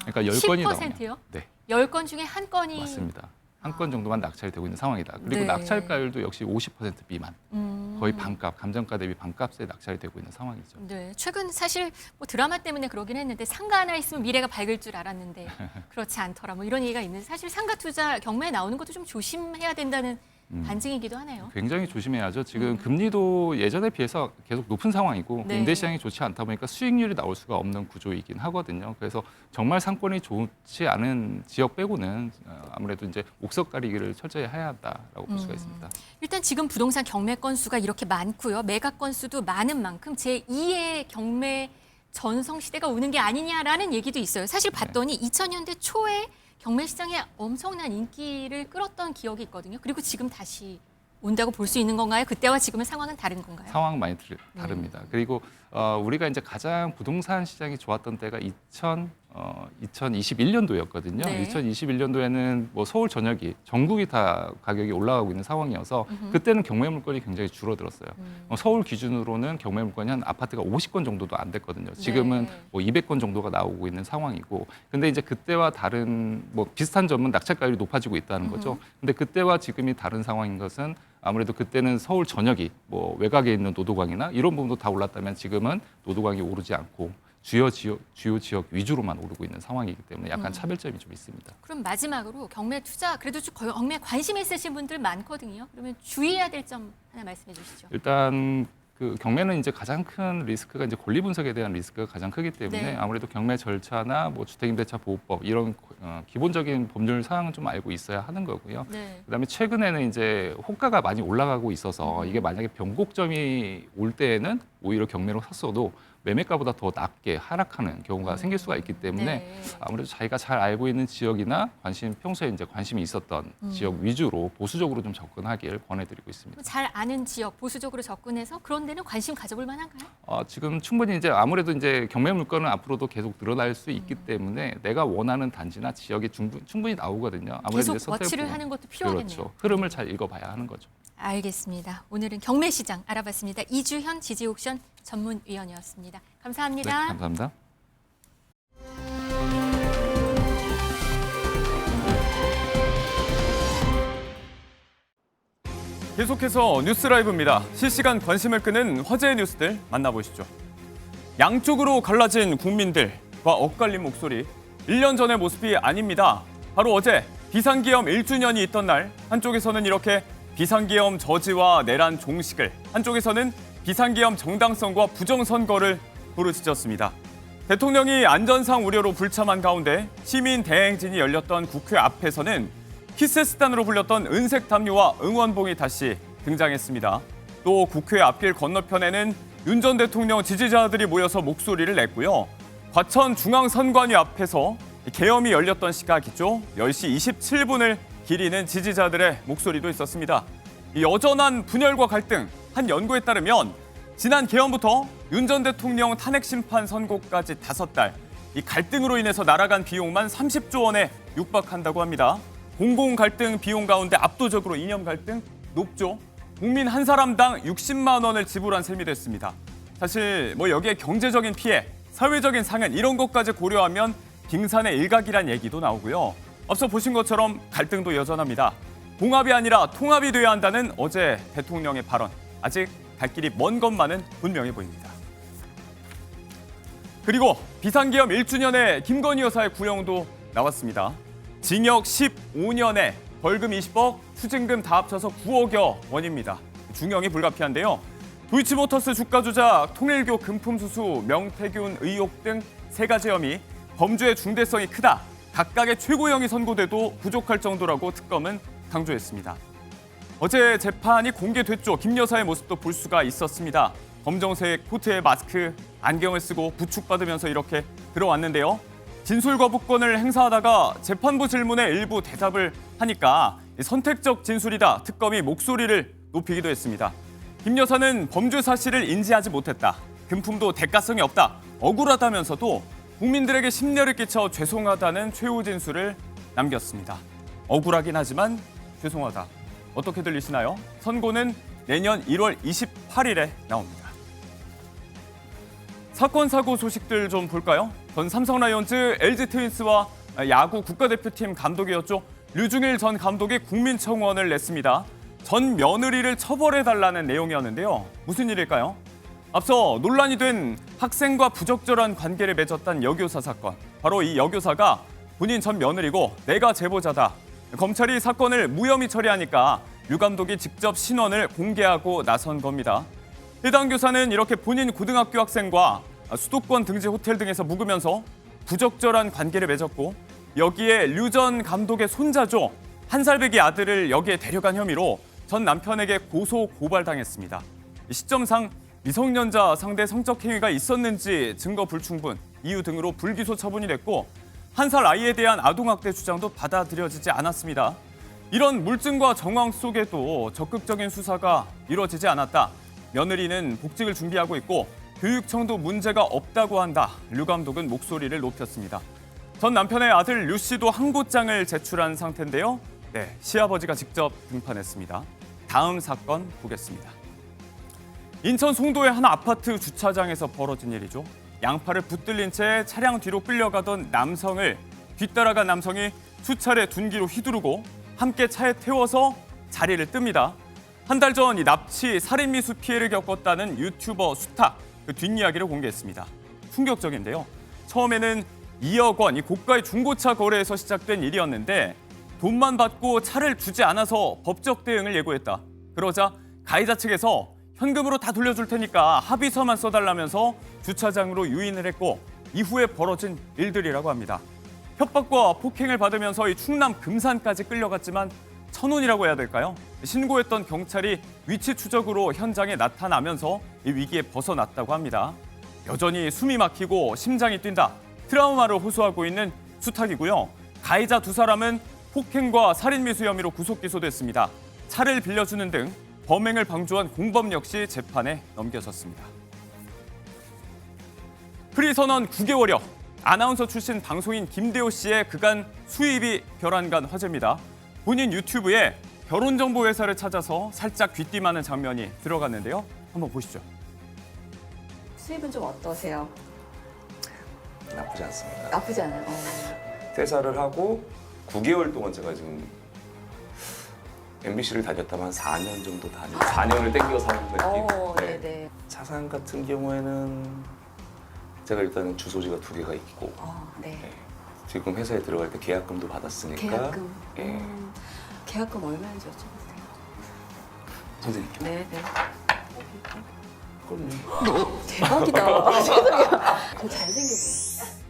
그러니까 10건이 나오면 10%요? 네, 10건 중에 한 건이 맞습니다. 한 건 정도만 낙찰이 되고 있는 상황이다. 그리고 네. 낙찰가율도 역시 50% 미만, 거의 음. 반값, 감정가 대비 반값에 낙찰이 되고 있는 상황이죠. 네, 최근 사실 뭐 드라마 때문에 그러긴 했는데 상가 하나 있으면 미래가 밝을 줄 알았는데 그렇지 않더라. 뭐 이런 얘기가 있는데 사실 상가 투자 경매에 나오는 것도 좀 조심해야 된다는 반증이기도 하네요. 굉장히 조심해야죠. 지금 금리도 예전에 비해서 계속 높은 상황이고 네. 임대 시장이 좋지 않다 보니까 수익률이 나올 수가 없는 구조이긴 하거든요. 그래서 정말 상권이 좋지 않은 지역 빼고는 아무래도 이제 옥석 가리기를 철저히 해야 한다라고 볼 수가 있습니다. 일단 지금 부동산 경매 건수가 이렇게 많고요. 매각 건수도 많은 만큼 제2의 경매 전성 시대가 오는 게 아니냐라는 얘기도 있어요. 사실 봤더니 2000년대 초에 경매 시장에 엄청난 인기를 끌었던 기억이 있거든요. 그리고 지금 다시 온다고 볼 수 있는 건가요? 그때와 지금의 상황은 다른 건가요? 상황 많이 다릅니다. 그리고 우리가 이제 가장 부동산 시장이 좋았던 때가 2021년도였거든요. 네. 2021년도에는 뭐 서울 전역이 전국이 다 가격이 올라가고 있는 상황이어서 그때는 경매 물건이 굉장히 줄어들었어요. 서울 기준으로는 경매 물건이 한 아파트가 50건 정도도 안 됐거든요. 지금은 네. 뭐 200건 정도가 나오고 있는 상황이고, 근데 이제 그때와 다른 뭐 비슷한 점은 낙찰가율이 높아지고 있다는 거죠. 근데 그때와 지금이 다른 상황인 것은 아무래도 그때는 서울 전역이 뭐 외곽에 있는 노도광이나 이런 부분도 다 올랐다면 지금은 노도광이 오르지 않고 주요 지역 위주로만 오르고 있는 상황이기 때문에 약간 차별점이 좀 있습니다. 그럼 마지막으로 경매 투자 그래도 좀 경매 관심 있으신 분들 많거든요. 그러면 주의해야 될 점 하나 말씀해 주시죠. 일단 그 경매는 이제 가장 큰 리스크가 이제 권리 분석에 대한 리스크가 가장 크기 때문에 네. 아무래도 경매 절차나 뭐 주택임대차 보호법 이런 기본적인 법률 사항은 좀 알고 있어야 하는 거고요. 네. 그다음에 최근에는 이제 호가가 많이 올라가고 있어서 이게 만약에 변곡점이 올 때에는 오히려 경매로 샀어도 매매가보다 더 낮게 하락하는 경우가 생길 수가 있기 때문에 네. 아무래도 자기가 잘 알고 있는 지역이나 평소에 이제 관심이 있었던 지역 위주로 보수적으로 좀 접근하길 권해드리고 있습니다. 잘 아는 지역 보수적으로 접근해서 그런 데는 관심 가져볼 만한가요? 지금 충분히 이제 아무래도 이제 경매 물건은 앞으로도 계속 늘어날 수 있기 때문에 내가 원하는 단지나 지역이 충분히 나오거든요. 아무래도 계속 이제 선택 워치를 부분. 하는 것도 필요하겠네요. 그렇죠. 흐름을 잘 읽어봐야 하는 거죠. 알겠습니다. 오늘은 경매 시장 알아봤습니다. 이주현 지지옥션 전문위원이었습니다. 네, 감사합니다. 감사합니다. 계속해서 뉴스 라이브입니다. 실시간 관심을 끄는 화제의 뉴스들 만나보시죠. 양쪽으로 갈라진 국민들과 엇갈린 목소리. 1년 전의 모습이 아닙니다. 바로 어제 비상계엄 1주년이 있던 날 한쪽에서는 이렇게 비상계엄 저지와 내란 종식을, 한쪽에서는 비상계엄 정당성과 부정선거를 부르짖었습니다. 대통령이 안전상 우려로 불참한 가운데 시민 대행진이 열렸던 국회 앞에서는 키스스탄으로 불렸던 은색 담요와 응원봉이 다시 등장했습니다. 또 국회 앞길 건너편에는 윤 전 대통령 지지자들이 모여서 목소리를 냈고요. 과천 중앙선관위 앞에서 계엄이 열렸던 시각이죠. 10시 27분을 기리는 지지자들의 목소리도 있었습니다. 이 여전한 분열과 갈등, 한 연구에 따르면 지난 계엄부터 윤 전 대통령 탄핵 심판 선고까지 5달, 이 갈등으로 인해서 날아간 비용만 30조 원에 육박한다고 합니다. 공공 갈등 비용 가운데 압도적으로 이념 갈등 높죠. 국민 한 사람당 60만 원을 지불한 셈이 됐습니다. 사실 뭐 여기에 경제적인 피해, 사회적인 상흔 이런 것까지 고려하면 빙산의 일각이란 얘기도 나오고요. 앞서 보신 것처럼 갈등도 여전합니다. 봉합이 아니라 통합이 돼야 한다는 어제 대통령의 발언. 아직 갈 길이 먼 것만은 분명해 보입니다. 그리고 비상계엄 1주년에 김건희 여사의 구형도 나왔습니다. 징역 15년에 벌금 20억, 추징금 다 합쳐서 9억여 원입니다. 중형이 불가피한데요. 도이치모터스 주가 조작, 통일교 금품 수수, 명태균 의혹 등 3가지 혐의, 범죄의 중대성이 크다. 각각의 최고형이 선고돼도 부족할 정도라고 특검은 강조했습니다. 어제 재판이 공개됐죠. 김 여사의 모습도 볼 수가 있었습니다. 검정색 코트에 마스크, 안경을 쓰고 부축받으면서 이렇게 들어왔는데요. 진술 거부권을 행사하다가 재판부 질문에 일부 대답을 하니까 선택적 진술이다. 특검이 목소리를 높이기도 했습니다. 김 여사는 범죄 사실을 인지하지 못했다. 금품도 대가성이 없다. 억울하다면서도 국민들에게 심려를 끼쳐 죄송하다는 최후 진술을 남겼습니다. 억울하긴 하지만 죄송하다. 어떻게 들리시나요? 선고는 내년 1월 28일에 나옵니다. 사건 사고 소식들 좀 볼까요? 전 삼성 라이온즈, LG 트윈스와 야구 국가대표팀 감독이었죠. 류중일 전 감독이 국민청원을 냈습니다. 전 며느리를 처벌해달라는 내용이었는데요. 무슨 일일까요? 앞서 논란이 된 학생과 부적절한 관계를 맺었던 여교사 사건. 바로 이 여교사가 본인 전 며느리고 내가 제보자다. 검찰이 사건을 무혐의 처리하니까 류 감독이 직접 신원을 공개하고 나선 겁니다. 해당 교사는 이렇게 본인 고등학교 학생과 수도권 등지 호텔 등에서 묵으면서 부적절한 관계를 맺었고 여기에 류 전 감독의 손자죠. 1살배기 아들을 여기에 데려간 혐의로 전 남편에게 고소 고발당했습니다. 시점상 미성년자 상대 성적 행위가 있었는지 증거 불충분, 이유 등으로 불기소 처분이 됐고 1살 아이에 대한 아동학대 주장도 받아들여지지 않았습니다. 이런 물증과 정황 속에도 적극적인 수사가 이루어지지 않았다. 며느리는 복직을 준비하고 있고 교육청도 문제가 없다고 한다. 류 감독은 목소리를 높였습니다. 전 남편의 아들 류 씨도 항고장을 제출한 상태인데요. 네, 시아버지가 직접 등판했습니다. 다음 사건 보겠습니다. 인천 송도의 한 아파트 주차장에서 벌어진 일이죠. 양팔을 붙들린 채 차량 뒤로 끌려가던 남성을 뒤따라간 남성이 수차례 둔기로 휘두르고 함께 차에 태워서 자리를 뜹니다. 한 달 전 이 납치, 살인미수 피해를 겪었다는 유튜버 수탁, 그 뒷이야기를 공개했습니다. 충격적인데요. 처음에는 2억 원, 이 고가의 중고차 거래에서 시작된 일이었는데 돈만 받고 차를 주지 않아서 법적 대응을 예고했다. 그러자 가해자 측에서 현금으로 다 돌려줄 테니까 합의서만 써달라면서 주차장으로 유인을 했고 이후에 벌어진 일들이라고 합니다. 협박과 폭행을 받으면서 이 충남 금산까지 끌려갔지만 천운이라고 해야 될까요? 신고했던 경찰이 위치 추적으로 현장에 나타나면서 이 위기에 벗어났다고 합니다. 여전히 숨이 막히고 심장이 뛴다. 트라우마를 호소하고 있는 수탁이고요. 가해자 2사람은 폭행과 살인미수 혐의로 구속 기소됐습니다. 차를 빌려주는 등 범행을 방조한 공범 역시 재판에 넘겨졌습니다. 프리선언 9개월여. 아나운서 출신 방송인 김대호 씨의 그간 수입이 벼랑간 화제입니다. 본인 유튜브에 결혼정보회사를 찾아서 살짝 귀띔하는 장면이 들어갔는데요. 한번 보시죠. 수입은 좀 어떠세요? 나쁘지 않습니다. 나쁘지 않아요. 퇴사를 하고 9개월 동안 제가 지금 MBC를 다녔다면 한 4년 정도 4년을 땡겨서 하는 느낌. 네네. 차상 같은 경우에는 제가 일단은 주소지가 2개가 있고 네. 네. 지금 회사에 들어갈 때 계약금도 받았으니까 계약금. 예. 계약금 얼마인지 여쭤보세요. 선생님 네네. 그럼요. 대박이다. 죄송해요. 더 잘생겨 보여.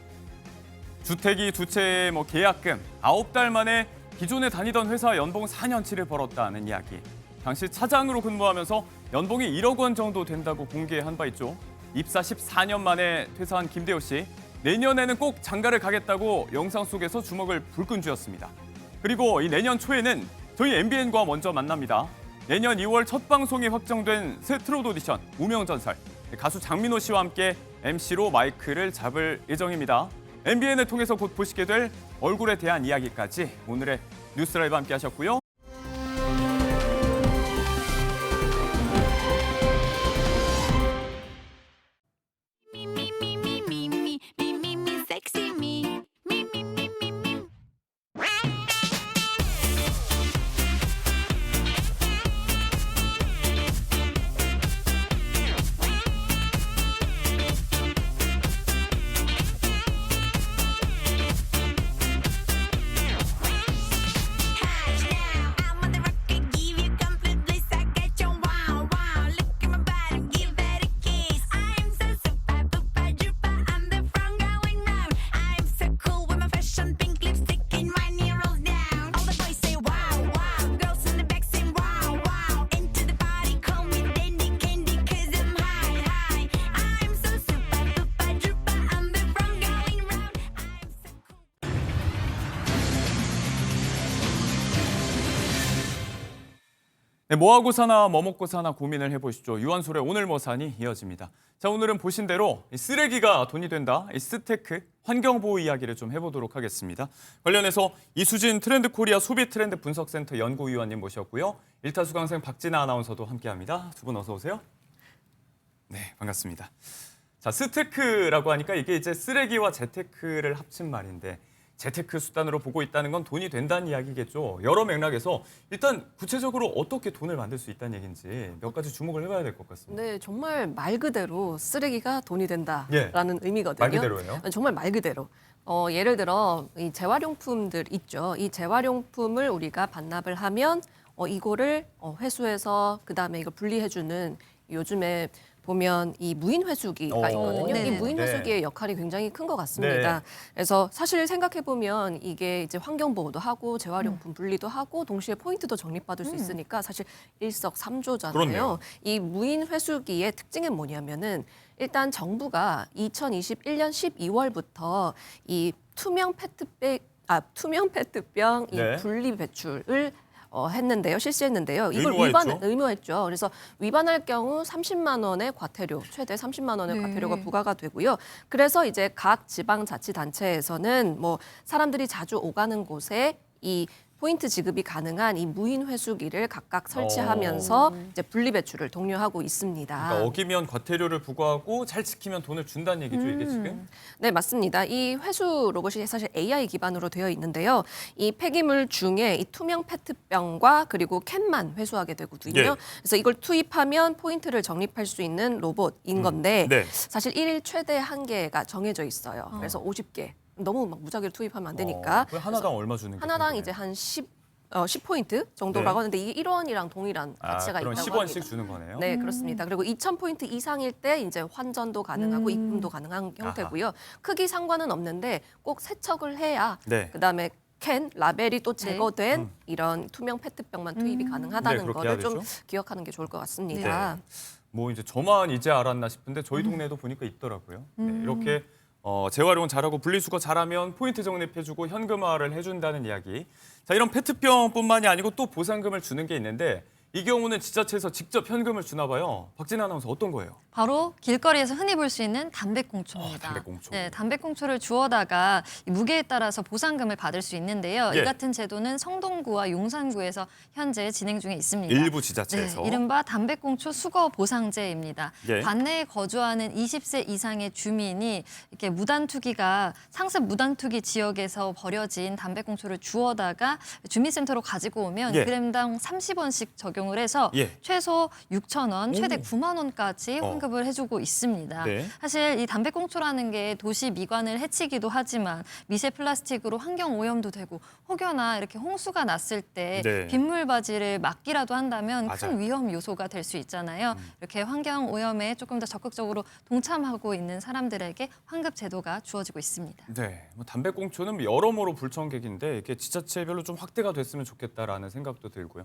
주택이 두 채의 계약금, 9달 만에 기존에 다니던 회사 연봉 4년치를 벌었다는 이야기. 당시 차장으로 근무하면서 연봉이 1억 원 정도 된다고 공개한 바 있죠. 입사 14년 만에 퇴사한 김대호 씨. 내년에는 꼭 장가를 가겠다고 영상 속에서 주먹을 불끈 쥐었습니다. 그리고 이 내년 초에는 저희 MBN과 먼저 만납니다. 내년 2월 첫 방송이 확정된 새 트롯 오디션 무명전설. 가수 장민호 씨와 함께 MC로 마이크를 잡을 예정입니다. MBN을 통해서 곧 보시게 될 얼굴에 대한 이야기까지 오늘의 뉴스라이브 함께 하셨고요. 네, 뭐 하고 사나 뭐 먹고 사나 고민을 해보시죠. 유한솔의 오늘 뭐 사니 이어집니다. 자, 오늘은 보신 대로 이 쓰레기가 돈이 된다. 이 스테크 환경보호 이야기를 좀 해보도록 하겠습니다. 관련해서 이수진 트렌드코리아 소비트렌드 분석센터 연구위원님 모셨고요. 일타수강생 박진아 아나운서도 함께합니다. 두 분 어서 오세요. 네, 반갑습니다. 자, 스테크라고 하니까 이게 이제 쓰레기와 재테크를 합친 말인데 재테크 수단으로 보고 있다는 건 돈이 된다는 이야기겠죠. 여러 맥락에서 일단 구체적으로 어떻게 돈을 만들 수 있다는 얘기인지 몇 가지 주목을 해봐야 될 것 같습니다. 네, 정말 말 그대로 쓰레기가 돈이 된다라는 의미거든요. 말 그대로예요? 정말 말 그대로. 예를 들어 이 재활용품들 있죠. 이 재활용품을 우리가 반납을 하면 이거를 회수해서 그다음에 이걸 분리해주는 요즘에 보면 이 무인 회수기가 있거든요. 이 네네. 무인 회수기의 역할이 굉장히 큰 것 같습니다. 그래서 사실 생각해 보면 이게 이제 환경 보호도 하고 재활용품 분리도 하고 동시에 포인트도 적립받을 수 있으니까 사실 일석삼조잖아요. 그렇네요. 이 무인 회수기의 특징은 뭐냐면은 일단 정부가 2021년 12월부터 이 투명 페트병 이 네. 분리 배출을 실시했는데요. 이걸 의무화했죠? 의무화했죠. 그래서 위반할 경우 30만 원의 과태료, 최대 30만 원의 과태료가 부과가 되고요. 그래서 이제 각 지방자치단체에서는 뭐 사람들이 자주 오가는 곳에 이 포인트 지급이 가능한 이 무인 회수기를 각각 설치하면서 이제 분리 배출을 독려하고 있습니다. 그러니까 어기면 과태료를 부과하고 잘 지키면 돈을 준다는 얘기죠, 이게 지금? 네, 맞습니다. 이 회수 로봇이 사실 AI 기반으로 되어 있는데요. 이 폐기물 중에 이 투명 페트병과 그리고 캔만 회수하게 되거든요. 예. 그래서 이걸 투입하면 포인트를 적립할 수 있는 로봇인 건데 네. 사실 일일 최대 한계가 정해져 있어요. 그래서 50개. 너무 막 무작위로 투입하면 안 되니까. 그 하나당 얼마 주는 게 하나당 궁금해요. 이제 한 10포인트 정도라고 네. 하는데 이게 1원이랑 동일한 가치가 그럼 있다고 10원씩 합니다. 주는 거네요? 네, 그렇습니다. 그리고 2,000포인트 이상일 때 이제 환전도 가능하고 입금도 가능한 형태고요. 크기 상관은 없는데 꼭 세척을 해야 네. 그다음에 캔 라벨이 또 제거된 이런 투명 페트병만 투입이 네, 가능하다는 그렇게 거를 해야 좀 되죠. 기억하는 게 좋을 것 같습니다. 뭐 이제 저만 이제 알았나 싶은데 저희 동네에도 보니까 있더라고요. 네, 이렇게 재활용 잘하고 분리수거 잘하면 포인트 적립해주고 현금화를 해준다는 이야기. 자, 이런 페트병뿐만이 아니고 또 보상금을 주는 게 있는데 이 경우는 지자체에서 직접 현금을 주나 봐요. 박진아 아나운서 어떤 거예요? 바로 길거리에서 흔히 볼 수 있는 담배꽁초입니다. 담배꽁초. 네, 담배꽁초를 주워다가 이 무게에 따라서 보상금을 받을 수 있는데요. 예. 이 같은 제도는 성동구와 용산구에서 현재 진행 중에 있습니다. 일부 지자체에서. 네, 이른바 담배꽁초 수거 보상제입니다. 예. 관내에 거주하는 20세 이상의 주민이 이렇게 무단투기가 상습 무단투기 지역에서 버려진 담배꽁초를 주워다가 주민센터로 가지고 오면 예. 그램당 30원씩 적용을 해서 예. 최소 6,000원, 최대 오. 9만 원까지 환급을 해주고 있습니다. 네. 사실 이 담배꽁초라는 게 도시 미관을 해치기도 하지만 미세 플라스틱으로 환경 오염도 되고 혹여나 이렇게 홍수가 났을 때 네. 빗물바지를 막기라도 한다면 맞아요. 큰 위험 요소가 될 수 있잖아요. 이렇게 환경 오염에 조금 더 적극적으로 동참하고 있는 사람들에게 환급 제도가 주어지고 있습니다. 네, 뭐 담배꽁초는 여러모로 불청객인데 이게 지자체별로 좀 확대가 됐으면 좋겠다라는 생각도 들고요.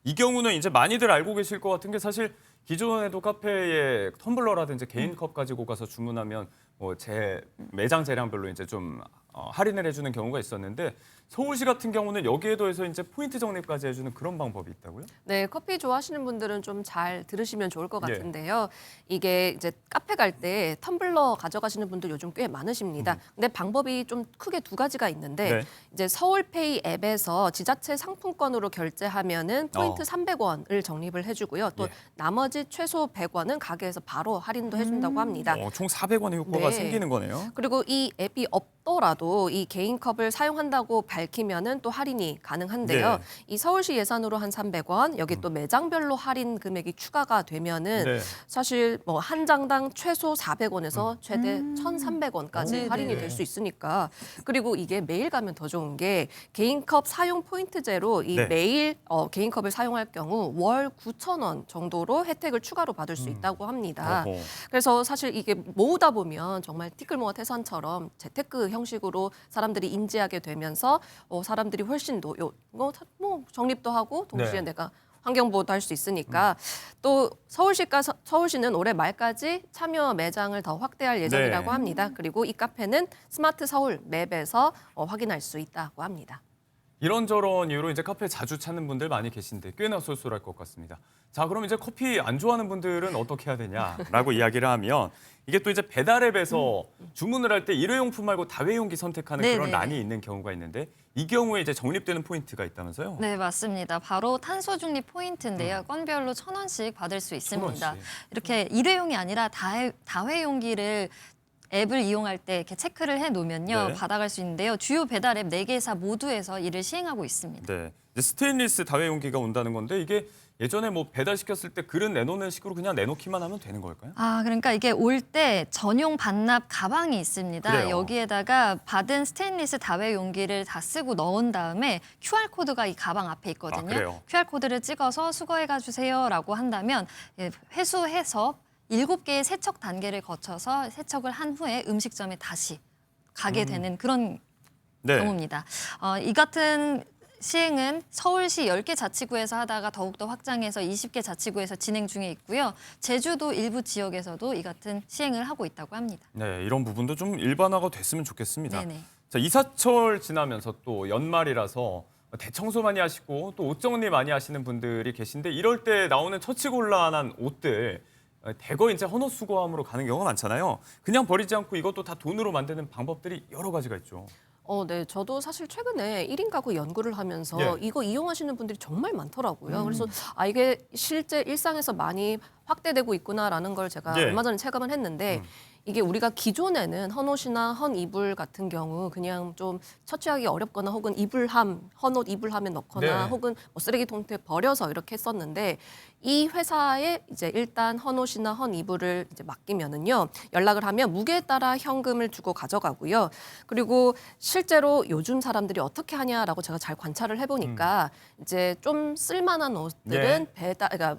이 경우는 이제 많이들 알고 계실 것 같은 게 사실 기존에도 카페에 텀블러라든지 개인 컵 가지고 가서 주문하면 뭐 제 매장 재량별로 이제 좀 할인을 해주는 경우가 있었는데 서울시 같은 경우는 여기에 더해서 이제 포인트 적립까지 해주는 그런 방법이 있다고요? 네, 커피 좋아하시는 분들은 좀 잘 들으시면 좋을 것 예. 같은데요. 이게 이제 카페 갈 때 텀블러 가져가시는 분들 요즘 꽤 많으십니다. 근데 방법이 좀 크게 두 가지가 있는데 네. 이제 서울페이 앱에서 지자체 상품권으로 결제하면은 포인트 300원을 적립을 해주고요. 또 예. 나머지 최소 100원은 가게에서 바로 할인도 해준다고 합니다. 총 400원의 효과가 네. 생기는 거네요. 그리고 이 앱이 없더라도 이 개인 컵을 사용한다고 밝히면은 또 할인이 가능한데요. 네. 이 서울시 예산으로 한 300원, 여기 또 매장별로 할인 금액이 추가가 되면은 네. 사실 뭐 한 장당 최소 400원에서 최대 1,300원까지 네네. 할인이 될 수 있으니까. 그리고 이게 매일 가면 더 좋은 게 개인 컵 사용 포인트제로 이 네. 매일 개인 컵을 사용할 경우 월 9,000원 정도로 혜택을 추가로 받을 수 있다고 합니다. 어허. 그래서 사실 이게 모으다 보면 정말 티끌모아 태산처럼 재테크 형식으로 사람들이 인지하게 되면서 사람들이 훨씬 더 뭐 적립도 하고 동시에 네. 내가 환경 보호도 할 수 있으니까 또 서울시는 올해 말까지 참여 매장을 더 확대할 예정이라고 네. 합니다. 그리고 이 카페는 스마트 서울 맵에서 확인할 수 있다고 합니다. 이런저런 이유로 이제 카페 자주 찾는 분들 많이 계신데 꽤나 쏠쏠할 것 같습니다. 자, 그럼 이제 커피 안 좋아하는 분들은 어떻게 해야 되냐라고 이야기를 하면 이게 또 이제 배달앱에서 주문을 할 때 일회용품 말고 다회용기 선택하는 그런 네네네. 란이 있는 경우가 있는데 이 경우에 이제 적립되는 포인트가 있다면서요? 네, 맞습니다. 바로 탄소 중립 포인트인데요. 건별로 1,000원씩 받을 수 있습니다. 1,000원씩. 이렇게 일회용이 아니라 다회용기를 앱을 이용할 때 이렇게 체크를 해놓으면요. 네. 받아갈 수 있는데요. 주요 배달앱 4개사 모두에서 이를 시행하고 있습니다. 네. 이제 스테인리스 다회용기가 온다는 건데 이게 예전에 뭐 배달시켰을 때 그릇 내놓는 식으로 그냥 내놓기만 하면 되는 걸까요? 아, 그러니까 이게 올 때 전용 반납 가방이 있습니다. 그래요. 여기에다가 받은 스테인리스 다회용기를 다 쓰고 넣은 다음에 QR코드가 이 가방 앞에 있거든요. 그래요? QR코드를 찍어서 수거해가 주세요라고 한다면 회수해서 7개의 세척 단계를 거쳐서 세척을 한 후에 음식점에 다시 가게 되는 그런 네. 경우입니다. 이 같은 시행은 서울시 10개 자치구에서 하다가 더욱더 확장해서 20개 자치구에서 진행 중에 있고요. 제주도 일부 지역에서도 이 같은 시행을 하고 있다고 합니다. 네, 이런 부분도 좀 일반화가 됐으면 좋겠습니다. 네네. 자, 이사철 지나면서 또 연말이라서 대청소 많이 하시고 또 옷 정리 많이 하시는 분들이 계신데 이럴 때 나오는 처치곤란한 옷들 대거 이제 헌옷 수거함으로 가는 경우가 많잖아요. 그냥 버리지 않고 이것도 다 돈으로 만드는 방법들이 여러 가지가 있죠. 네. 저도 사실 최근에 1인 가구 연구를 하면서 예. 이거 이용하시는 분들이 정말 많더라고요. 그래서 음. 이게 실제 일상에서 많이 확대되고 있구나라는 걸 제가 예. 얼마 전에 체감을 했는데 이게 우리가 기존에는 헌옷이나 헌이불 같은 경우 그냥 좀 처치하기 어렵거나 혹은 이불함, 헌옷 이불함에 넣거나 네. 혹은 뭐 쓰레기통에 버려서 이렇게 했었는데 이 회사에 이제 일단 헌옷이나 헌이불을 이제 맡기면은요 연락을 하면 무게에 따라 현금을 주고 가져가고요. 그리고 실제로 요즘 사람들이 어떻게 하냐라고 제가 잘 관찰을 해보니까 이제 좀 쓸만한 옷들은 그러니까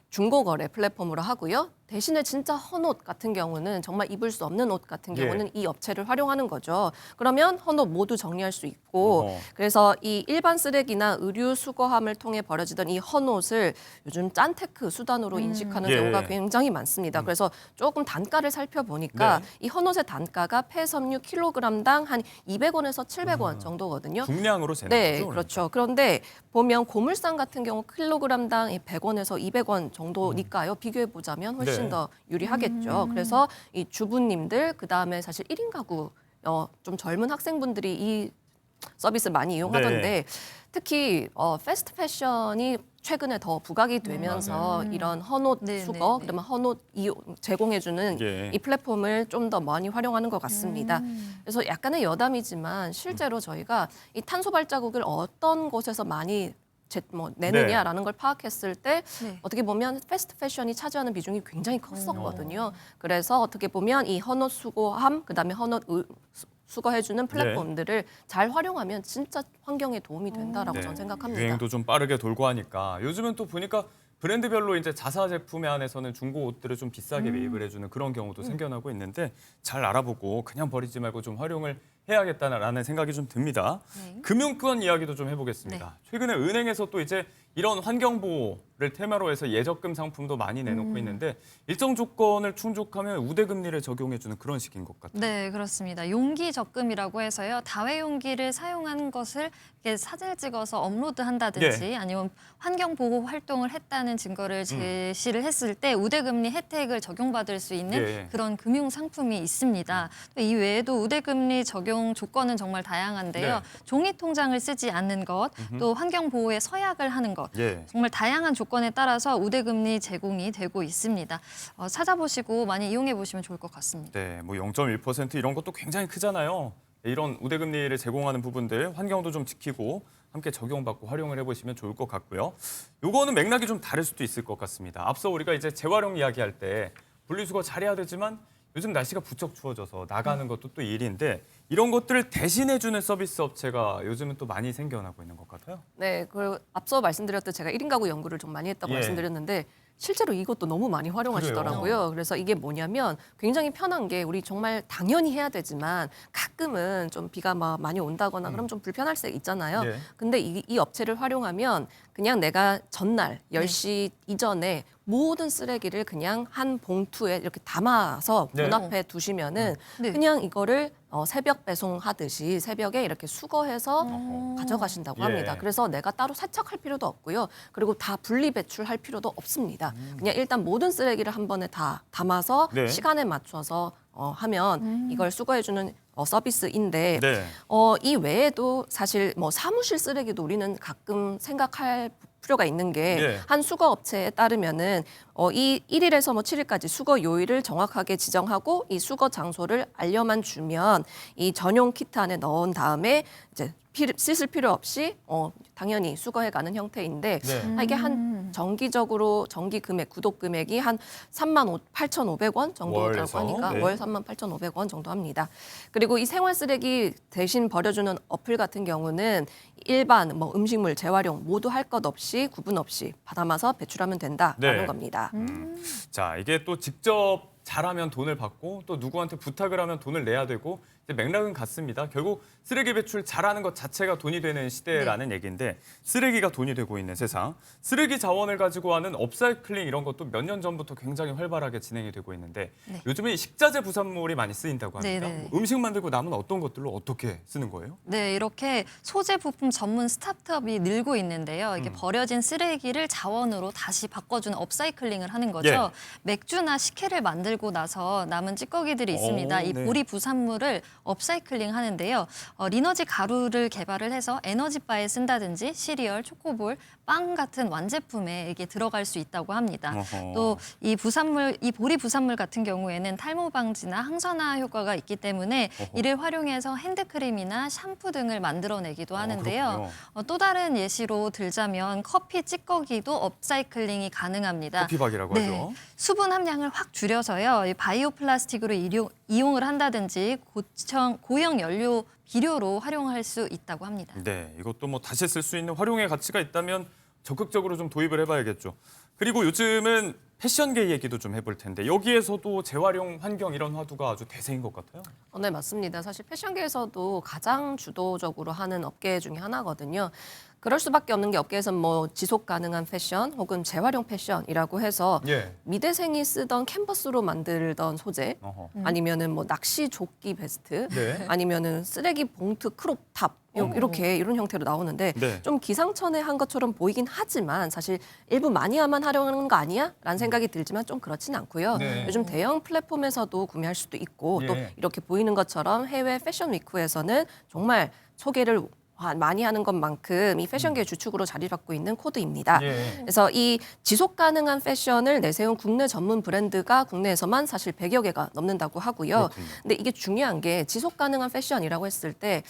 중고거래 플랫폼으로 하고요. 대신에 진짜 헌옷 같은 경우는 정말 입을 수 없는 옷 같은 예. 경우는 이 업체를 활용하는 거죠. 그러면 헌옷 모두 정리할 수 있고 어허. 그래서 이 일반 쓰레기나 의류 수거함을 통해 버려지던 이 헌옷을 요즘 짠테크 수단으로 인식하는 예. 경우가 굉장히 많습니다. 그래서 조금 단가를 살펴보니까 네. 이 헌옷의 단가가 폐섬유 킬로그램당 한 200원에서 700원 정도거든요. 중량으로 재는 네, 거죠? 그렇죠. 그런데 보면 고물상 같은 경우 킬로그램당 100원에서 200원 정도니까요. 비교해 보자면 훨씬 네. 더 유리하겠죠. 그래서 이 주부님들 그다음에 사실 1인 가구 좀 젊은 학생분들이 이 서비스 많이 이용하던데 네. 특히 패스트 패션이 최근에 더 부각이 되면서 이런 헌옷 네, 수거 네, 네. 그러면 헌옷 제공해주는 예. 이 플랫폼을 좀 더 많이 활용하는 것 같습니다. 그래서 약간의 여담이지만 실제로 저희가 이 탄소 발자국을 어떤 곳에서 많이 내느냐라는 걸 파악했을 때 네. 어떻게 보면 패스트 패션이 차지하는 비중이 굉장히 컸었거든요. 그래서 어떻게 보면 이 헌옷 수거함 그다음에 헌옷 수거해주는 플랫폼들을 잘 활용하면 진짜 환경에 도움이 된다라고 네. 저는 생각합니다. 유행도 좀 빠르게 돌고 하니까 요즘은 또 보니까 브랜드별로 이제 자사 제품에 한해서는 중고 옷들을 좀 비싸게 매입을 해주는 그런 경우도 생겨나고 있는데 잘 알아보고 그냥 버리지 말고 좀 활용을 해야겠다라는 생각이 좀 듭니다. 네. 금융권 이야기도 좀 해보겠습니다. 최근에 은행에서 또 이제 이런 환경 보호를 테마로 해서 예적금 상품도 많이 내놓고 있는데 일정 조건을 충족하면 우대금리를 적용해주는 그런 식인 것 같아요. 네, 그렇습니다. 용기 적금이라고 해서요. 다회용기를 사용한 것을 이렇게 사진을 찍어서 업로드한다든지 아니면 환경 보호 활동을 했다는 증거를 제시를 했을 때 우대금리 혜택을 적용받을 수 있는 예. 그런 금융 상품이 있습니다. 또 이 외에도 우대금리 적용 조건은 정말 다양한데요. 네. 종이 통장을 쓰지 않는 것, 또 환경 보호에 서약을 하는 것, 예. 정말 다양한 조건에 따라서 우대금리 제공이 되고 있습니다. 찾아보시고 많이 이용해 보시면 좋을 것 같습니다. 네, 뭐 0.1% 이런 것도 굉장히 크잖아요. 이런 우대금리를 제공하는 부분들 환경도 좀 지키고 함께 적용받고 활용을 해보시면 좋을 것 같고요. 요거는 맥락이 좀 다를 수도 있을 것 같습니다. 앞서 우리가 이제 재활용 이야기할 때 분리수거 잘해야 되지만 요즘 날씨가 부쩍 추워져서 나가는 것도 또 일인데 이런 것들을 대신해주는 서비스 업체가 요즘은 또 많이 생겨나고 있는 것 같아요. 네, 그리고 앞서 말씀드렸듯 제가 1인 가구 연구를 좀 많이 했다고 예. 말씀드렸는데 실제로 이것도 너무 많이 활용하시더라고요. 그래서 이게 뭐냐면 굉장히 편한 게 우리 정말 당연히 해야 되지만 가끔은 좀 비가 막 많이 온다거나 그럼 좀 불편할 수 있잖아요. 예. 근데 이 업체를 활용하면 그냥 내가 전날 10시 이전에 모든 쓰레기를 그냥 한 봉투에 이렇게 담아서 네. 문 앞에 두시면은 네. 그냥 이거를 새벽 배송하듯이 새벽에 이렇게 수거해서 가져가신다고 합니다. 예. 그래서 내가 따로 세척할 필요도 없고요. 그리고 다 분리 배출할 필요도 없습니다. 그냥 일단 모든 쓰레기를 한 번에 다 담아서 네. 시간에 맞춰서 하면 이걸 수거해주는 서비스인데 네. 이 외에도 사실 뭐 사무실 쓰레기도 우리는 가끔 생각할 필요가 있는 게 한 예. 수거 업체에 따르면은 이 1일에서 뭐 7일까지 수거 요일을 정확하게 지정하고 이 수거 장소를 알려만 주면 이 전용 키트 안에 넣은 다음에 이제 씻을 필요 없이 당연히 수거해가는 형태인데 네. 이게 한 정기적으로 정기 금액 구독 금액이 한 38,500원 정도라고 월에서? 하니까 네. 월 38,500원 정도 합니다. 그리고 이 생활 쓰레기 대신 버려주는 어플 같은 경우는 일반 뭐 음식물 재활용 모두 할 것 없이 구분 없이 담아서 배출하면 된다라는 네. 겁니다. 자, 이게 또 직접 잘하면 돈을 받고 또 누구한테 부탁을 하면 돈을 내야 되고 이제 맥락은 같습니다. 결국 쓰레기 배출 잘하는 것 자체가 돈이 되는 시대라는 얘기인데 쓰레기가 돈이 되고 있는 세상. 쓰레기 자원을 가지고 하는 업사이클링 이런 것도 몇 년 전부터 굉장히 활발하게 진행이 되고 있는데 네. 요즘에 이 식자재 부산물이 많이 쓰인다고 합니다. 네네. 뭐 음식 만들고 남은 어떤 것들로 어떻게 쓰는 거예요? 네, 이렇게 소재 부품 전문 스타트업이 늘고 있는데요. 이게 버려진 쓰레기를 자원으로 다시 바꿔주는 업사이클링을 하는 거죠. 예. 맥주나 식혜를 만들고 나서 남은 찌꺼기들이 있습니다. 이 네. 보리 부산물을 업사이클링 하는데요. 리너지 가루를 개발을 해서 에너지바에 쓴다든지 시리얼, 초코볼, 빵 같은 완제품에 이게 들어갈 수 있다고 합니다. 어허. 또 이 보리 부산물 같은 경우에는 탈모 방지나 항산화 효과가 있기 때문에 이를 활용해서 핸드크림이나 샴푸 등을 만들어내기도 하는데요. 그렇군요. 또 다른 예시로 들자면 커피 찌꺼기도 업사이클링이 가능합니다. 커피박이라고 네, 하죠. 수분 함량을 확 줄여서요. 이 바이오 플라스틱으로 이용을 한다든지 고형 연료 비료로 활용할 수 있다고 합니다. 네, 이것도 뭐 다시 쓸 수 있는 활용의 가치가 있다면 적극적으로 좀 도입을 해봐야겠죠. 그리고 요즘은 패션계 얘기도 좀 해볼 텐데 여기에서도 재활용 환경 이런 화두가 아주 대세인 것 같아요. 네, 맞습니다. 사실 패션계에서도 가장 주도적으로 하는 업계 중에 하나거든요. 그럴 수밖에 없는 게 업계에서는 뭐 지속 가능한 패션 혹은 재활용 패션이라고 해서 예. 미대생이 쓰던 캔버스로 만들던 소재 어허. 아니면은 뭐 낚시 조끼 베스트 네. 아니면은 쓰레기 봉투 크롭탑 이렇게 이런 형태로 나오는데 네. 좀 기상천외한 것처럼 보이긴 하지만 사실 일부 마니아만 하려는 거 아니야? 라는 생각이 들지만 좀 그렇진 않고요. 네. 요즘 대형 플랫폼에서도 구매할 수도 있고 또 예. 이렇게 보이는 것처럼 해외 패션 위크에서는 정말 소개를 많이 하는 것만큼 이 패션계 주축으로 자리 잡고 있는 코드입니다. 예. 그래서 이 지속 가능한 패션을 내세운 국내 전문 브랜드가 국내에서만 사실 100여 개가 넘는다고 하고요. 그렇군요. 근데 이게 중요한 게 지속 가능한 패션이라고 했을 때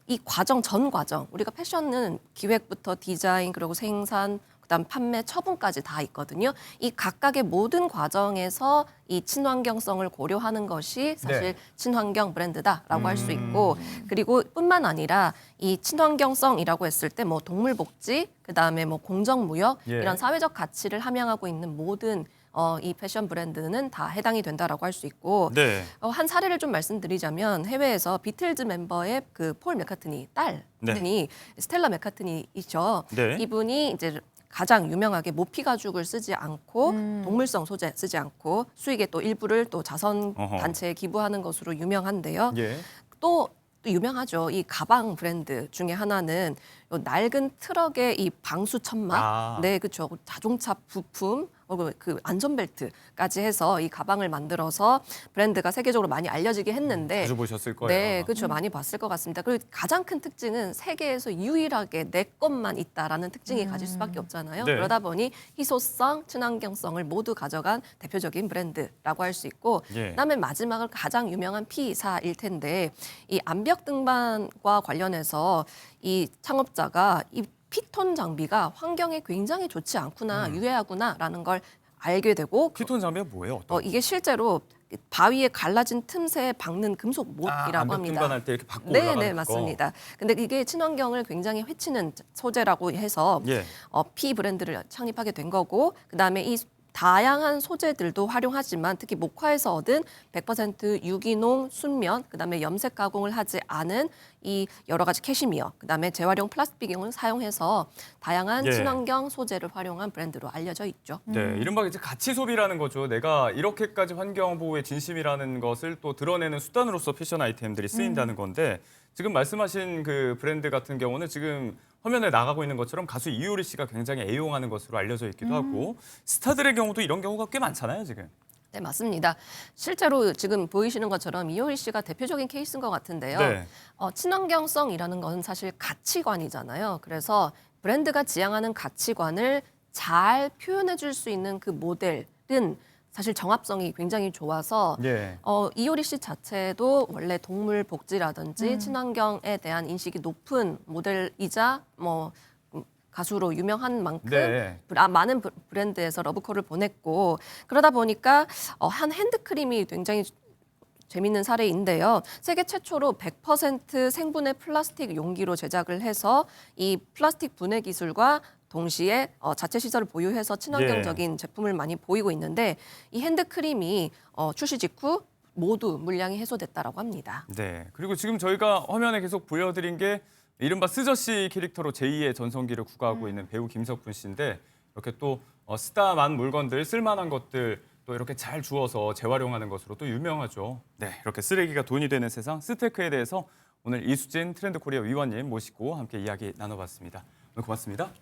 이 과정 전 과정 우리가 패션은 기획부터 디자인 그리고 생산 그다음 판매 처분까지 다 있거든요. 이 각각의 모든 과정에서 이 친환경성을 고려하는 것이 사실 네. 친환경 브랜드다라고 할 수 있고 그리고 뿐만 아니라 이 친환경성이라고 했을 때 뭐 동물 복지 그다음에 뭐 공정 무역 예. 이런 사회적 가치를 함양하고 있는 모든 이 패션 브랜드는 다 해당이 된다라고 할 수 있고 네. 한 사례를 좀 말씀드리자면 해외에서 비틀즈 멤버의 그 폴 맥카트니 딸이 스텔라 맥카트니이죠. 네. 이분이 이제 가장 유명하게 모피 가죽을 쓰지 않고 동물성 소재 쓰지 않고 수익의 또 일부를 또 자선 어허. 단체에 기부하는 것으로 유명한데요. 예. 또 유명하죠. 이 가방 브랜드 중에 하나는 요 낡은 트럭의 이 방수 천막, 아. 네, 그렇죠. 자동차 부품, 그 안전벨트까지 해서 이 가방을 만들어서 브랜드가 세계적으로 많이 알려지게 했는데, 자주 보셨을 거예요. 네, 아마. 그렇죠. 많이 봤을 것 같습니다. 그리고 가장 큰 특징은 세계에서 유일하게 내 것만 있다라는 특징이 가질 수밖에 없잖아요. 네. 그러다 보니 희소성, 친환경성을 모두 가져간 대표적인 브랜드라고 할 수 있고, 예. 그다음에 마지막은 가장 유명한 P사일 텐데 이 암벽 등반과 관련해서 이 창업자가 이 피톤 장비가 환경에 굉장히 좋지 않구나, 유해하구나라는 걸 알게 되고 피톤 장비가 뭐예요? 어떤 이게 실제로 바위에 갈라진 틈새에 박는 금속 못이라고 암벽 합니다. 등반할 때 이렇게 받고 네, 올라가는 네, 거. 맞습니다. 근데 이게 친환경을 굉장히 해치는 소재라고 해서 예. P 브랜드를 창립하게 된 거고, 그다음에 이 다양한 소재들도 활용하지만 특히 목화에서 얻은 100% 유기농 순면, 그다음에 염색 가공을 하지 않은 이 여러 가지 캐시미어, 그다음에 재활용 플라스틱 비용을 사용해서 다양한 예. 친환경 소재를 활용한 브랜드로 알려져 있죠. 네, 이른바 이제 가치 소비라는 거죠. 내가 이렇게까지 환경 보호에 진심이라는 것을 또 드러내는 수단으로서 패션 아이템들이 쓰인다는 건데 지금 말씀하신 그 브랜드 같은 경우는 지금 화면에 나가고 있는 것처럼 가수 이효리 씨가 굉장히 애용하는 것으로 알려져 있기도 하고 스타들의 경우도 이런 경우가 꽤 많잖아요, 지금. 네, 맞습니다. 실제로 지금 보이시는 것처럼 이효리 씨가 대표적인 케이스인 것 같은데요. 네. 친환경성이라는 것은 사실 가치관이잖아요. 그래서 브랜드가 지향하는 가치관을 잘 표현해 줄 수 있는 그 모델은 사실 정합성이 굉장히 좋아서 예. 이효리 씨 자체도 원래 동물 복지라든지 친환경에 대한 인식이 높은 모델이자 가수로 유명한 만큼 네. 많은 브랜드에서 러브콜을 보냈고 그러다 보니까 한 핸드크림이 굉장히 재밌는 사례인데요. 세계 최초로 100% 생분해 플라스틱 용기로 제작을 해서 이 플라스틱 분해 기술과 동시에 자체 시설을 보유해서 친환경적인 제품을 많이 보이고 있는데 이 핸드크림이 출시 직후 모두 물량이 해소됐다라고 합니다. 네. 그리고 지금 저희가 화면에 계속 보여드린 게 이른바 스저씨 캐릭터로 제2의 전성기를 구가하고 있는 배우 김석훈 씨인데 이렇게 또 쓰다만 물건들, 쓸만한 것들 또 이렇게 잘 주워서 재활용하는 것으로 또 유명하죠. 네, 이렇게 쓰레기가 돈이 되는 세상 스테크에 대해서 오늘 이수진 트렌드 코리아 위원님 모시고 함께 이야기 나눠봤습니다. 오늘 고맙습니다.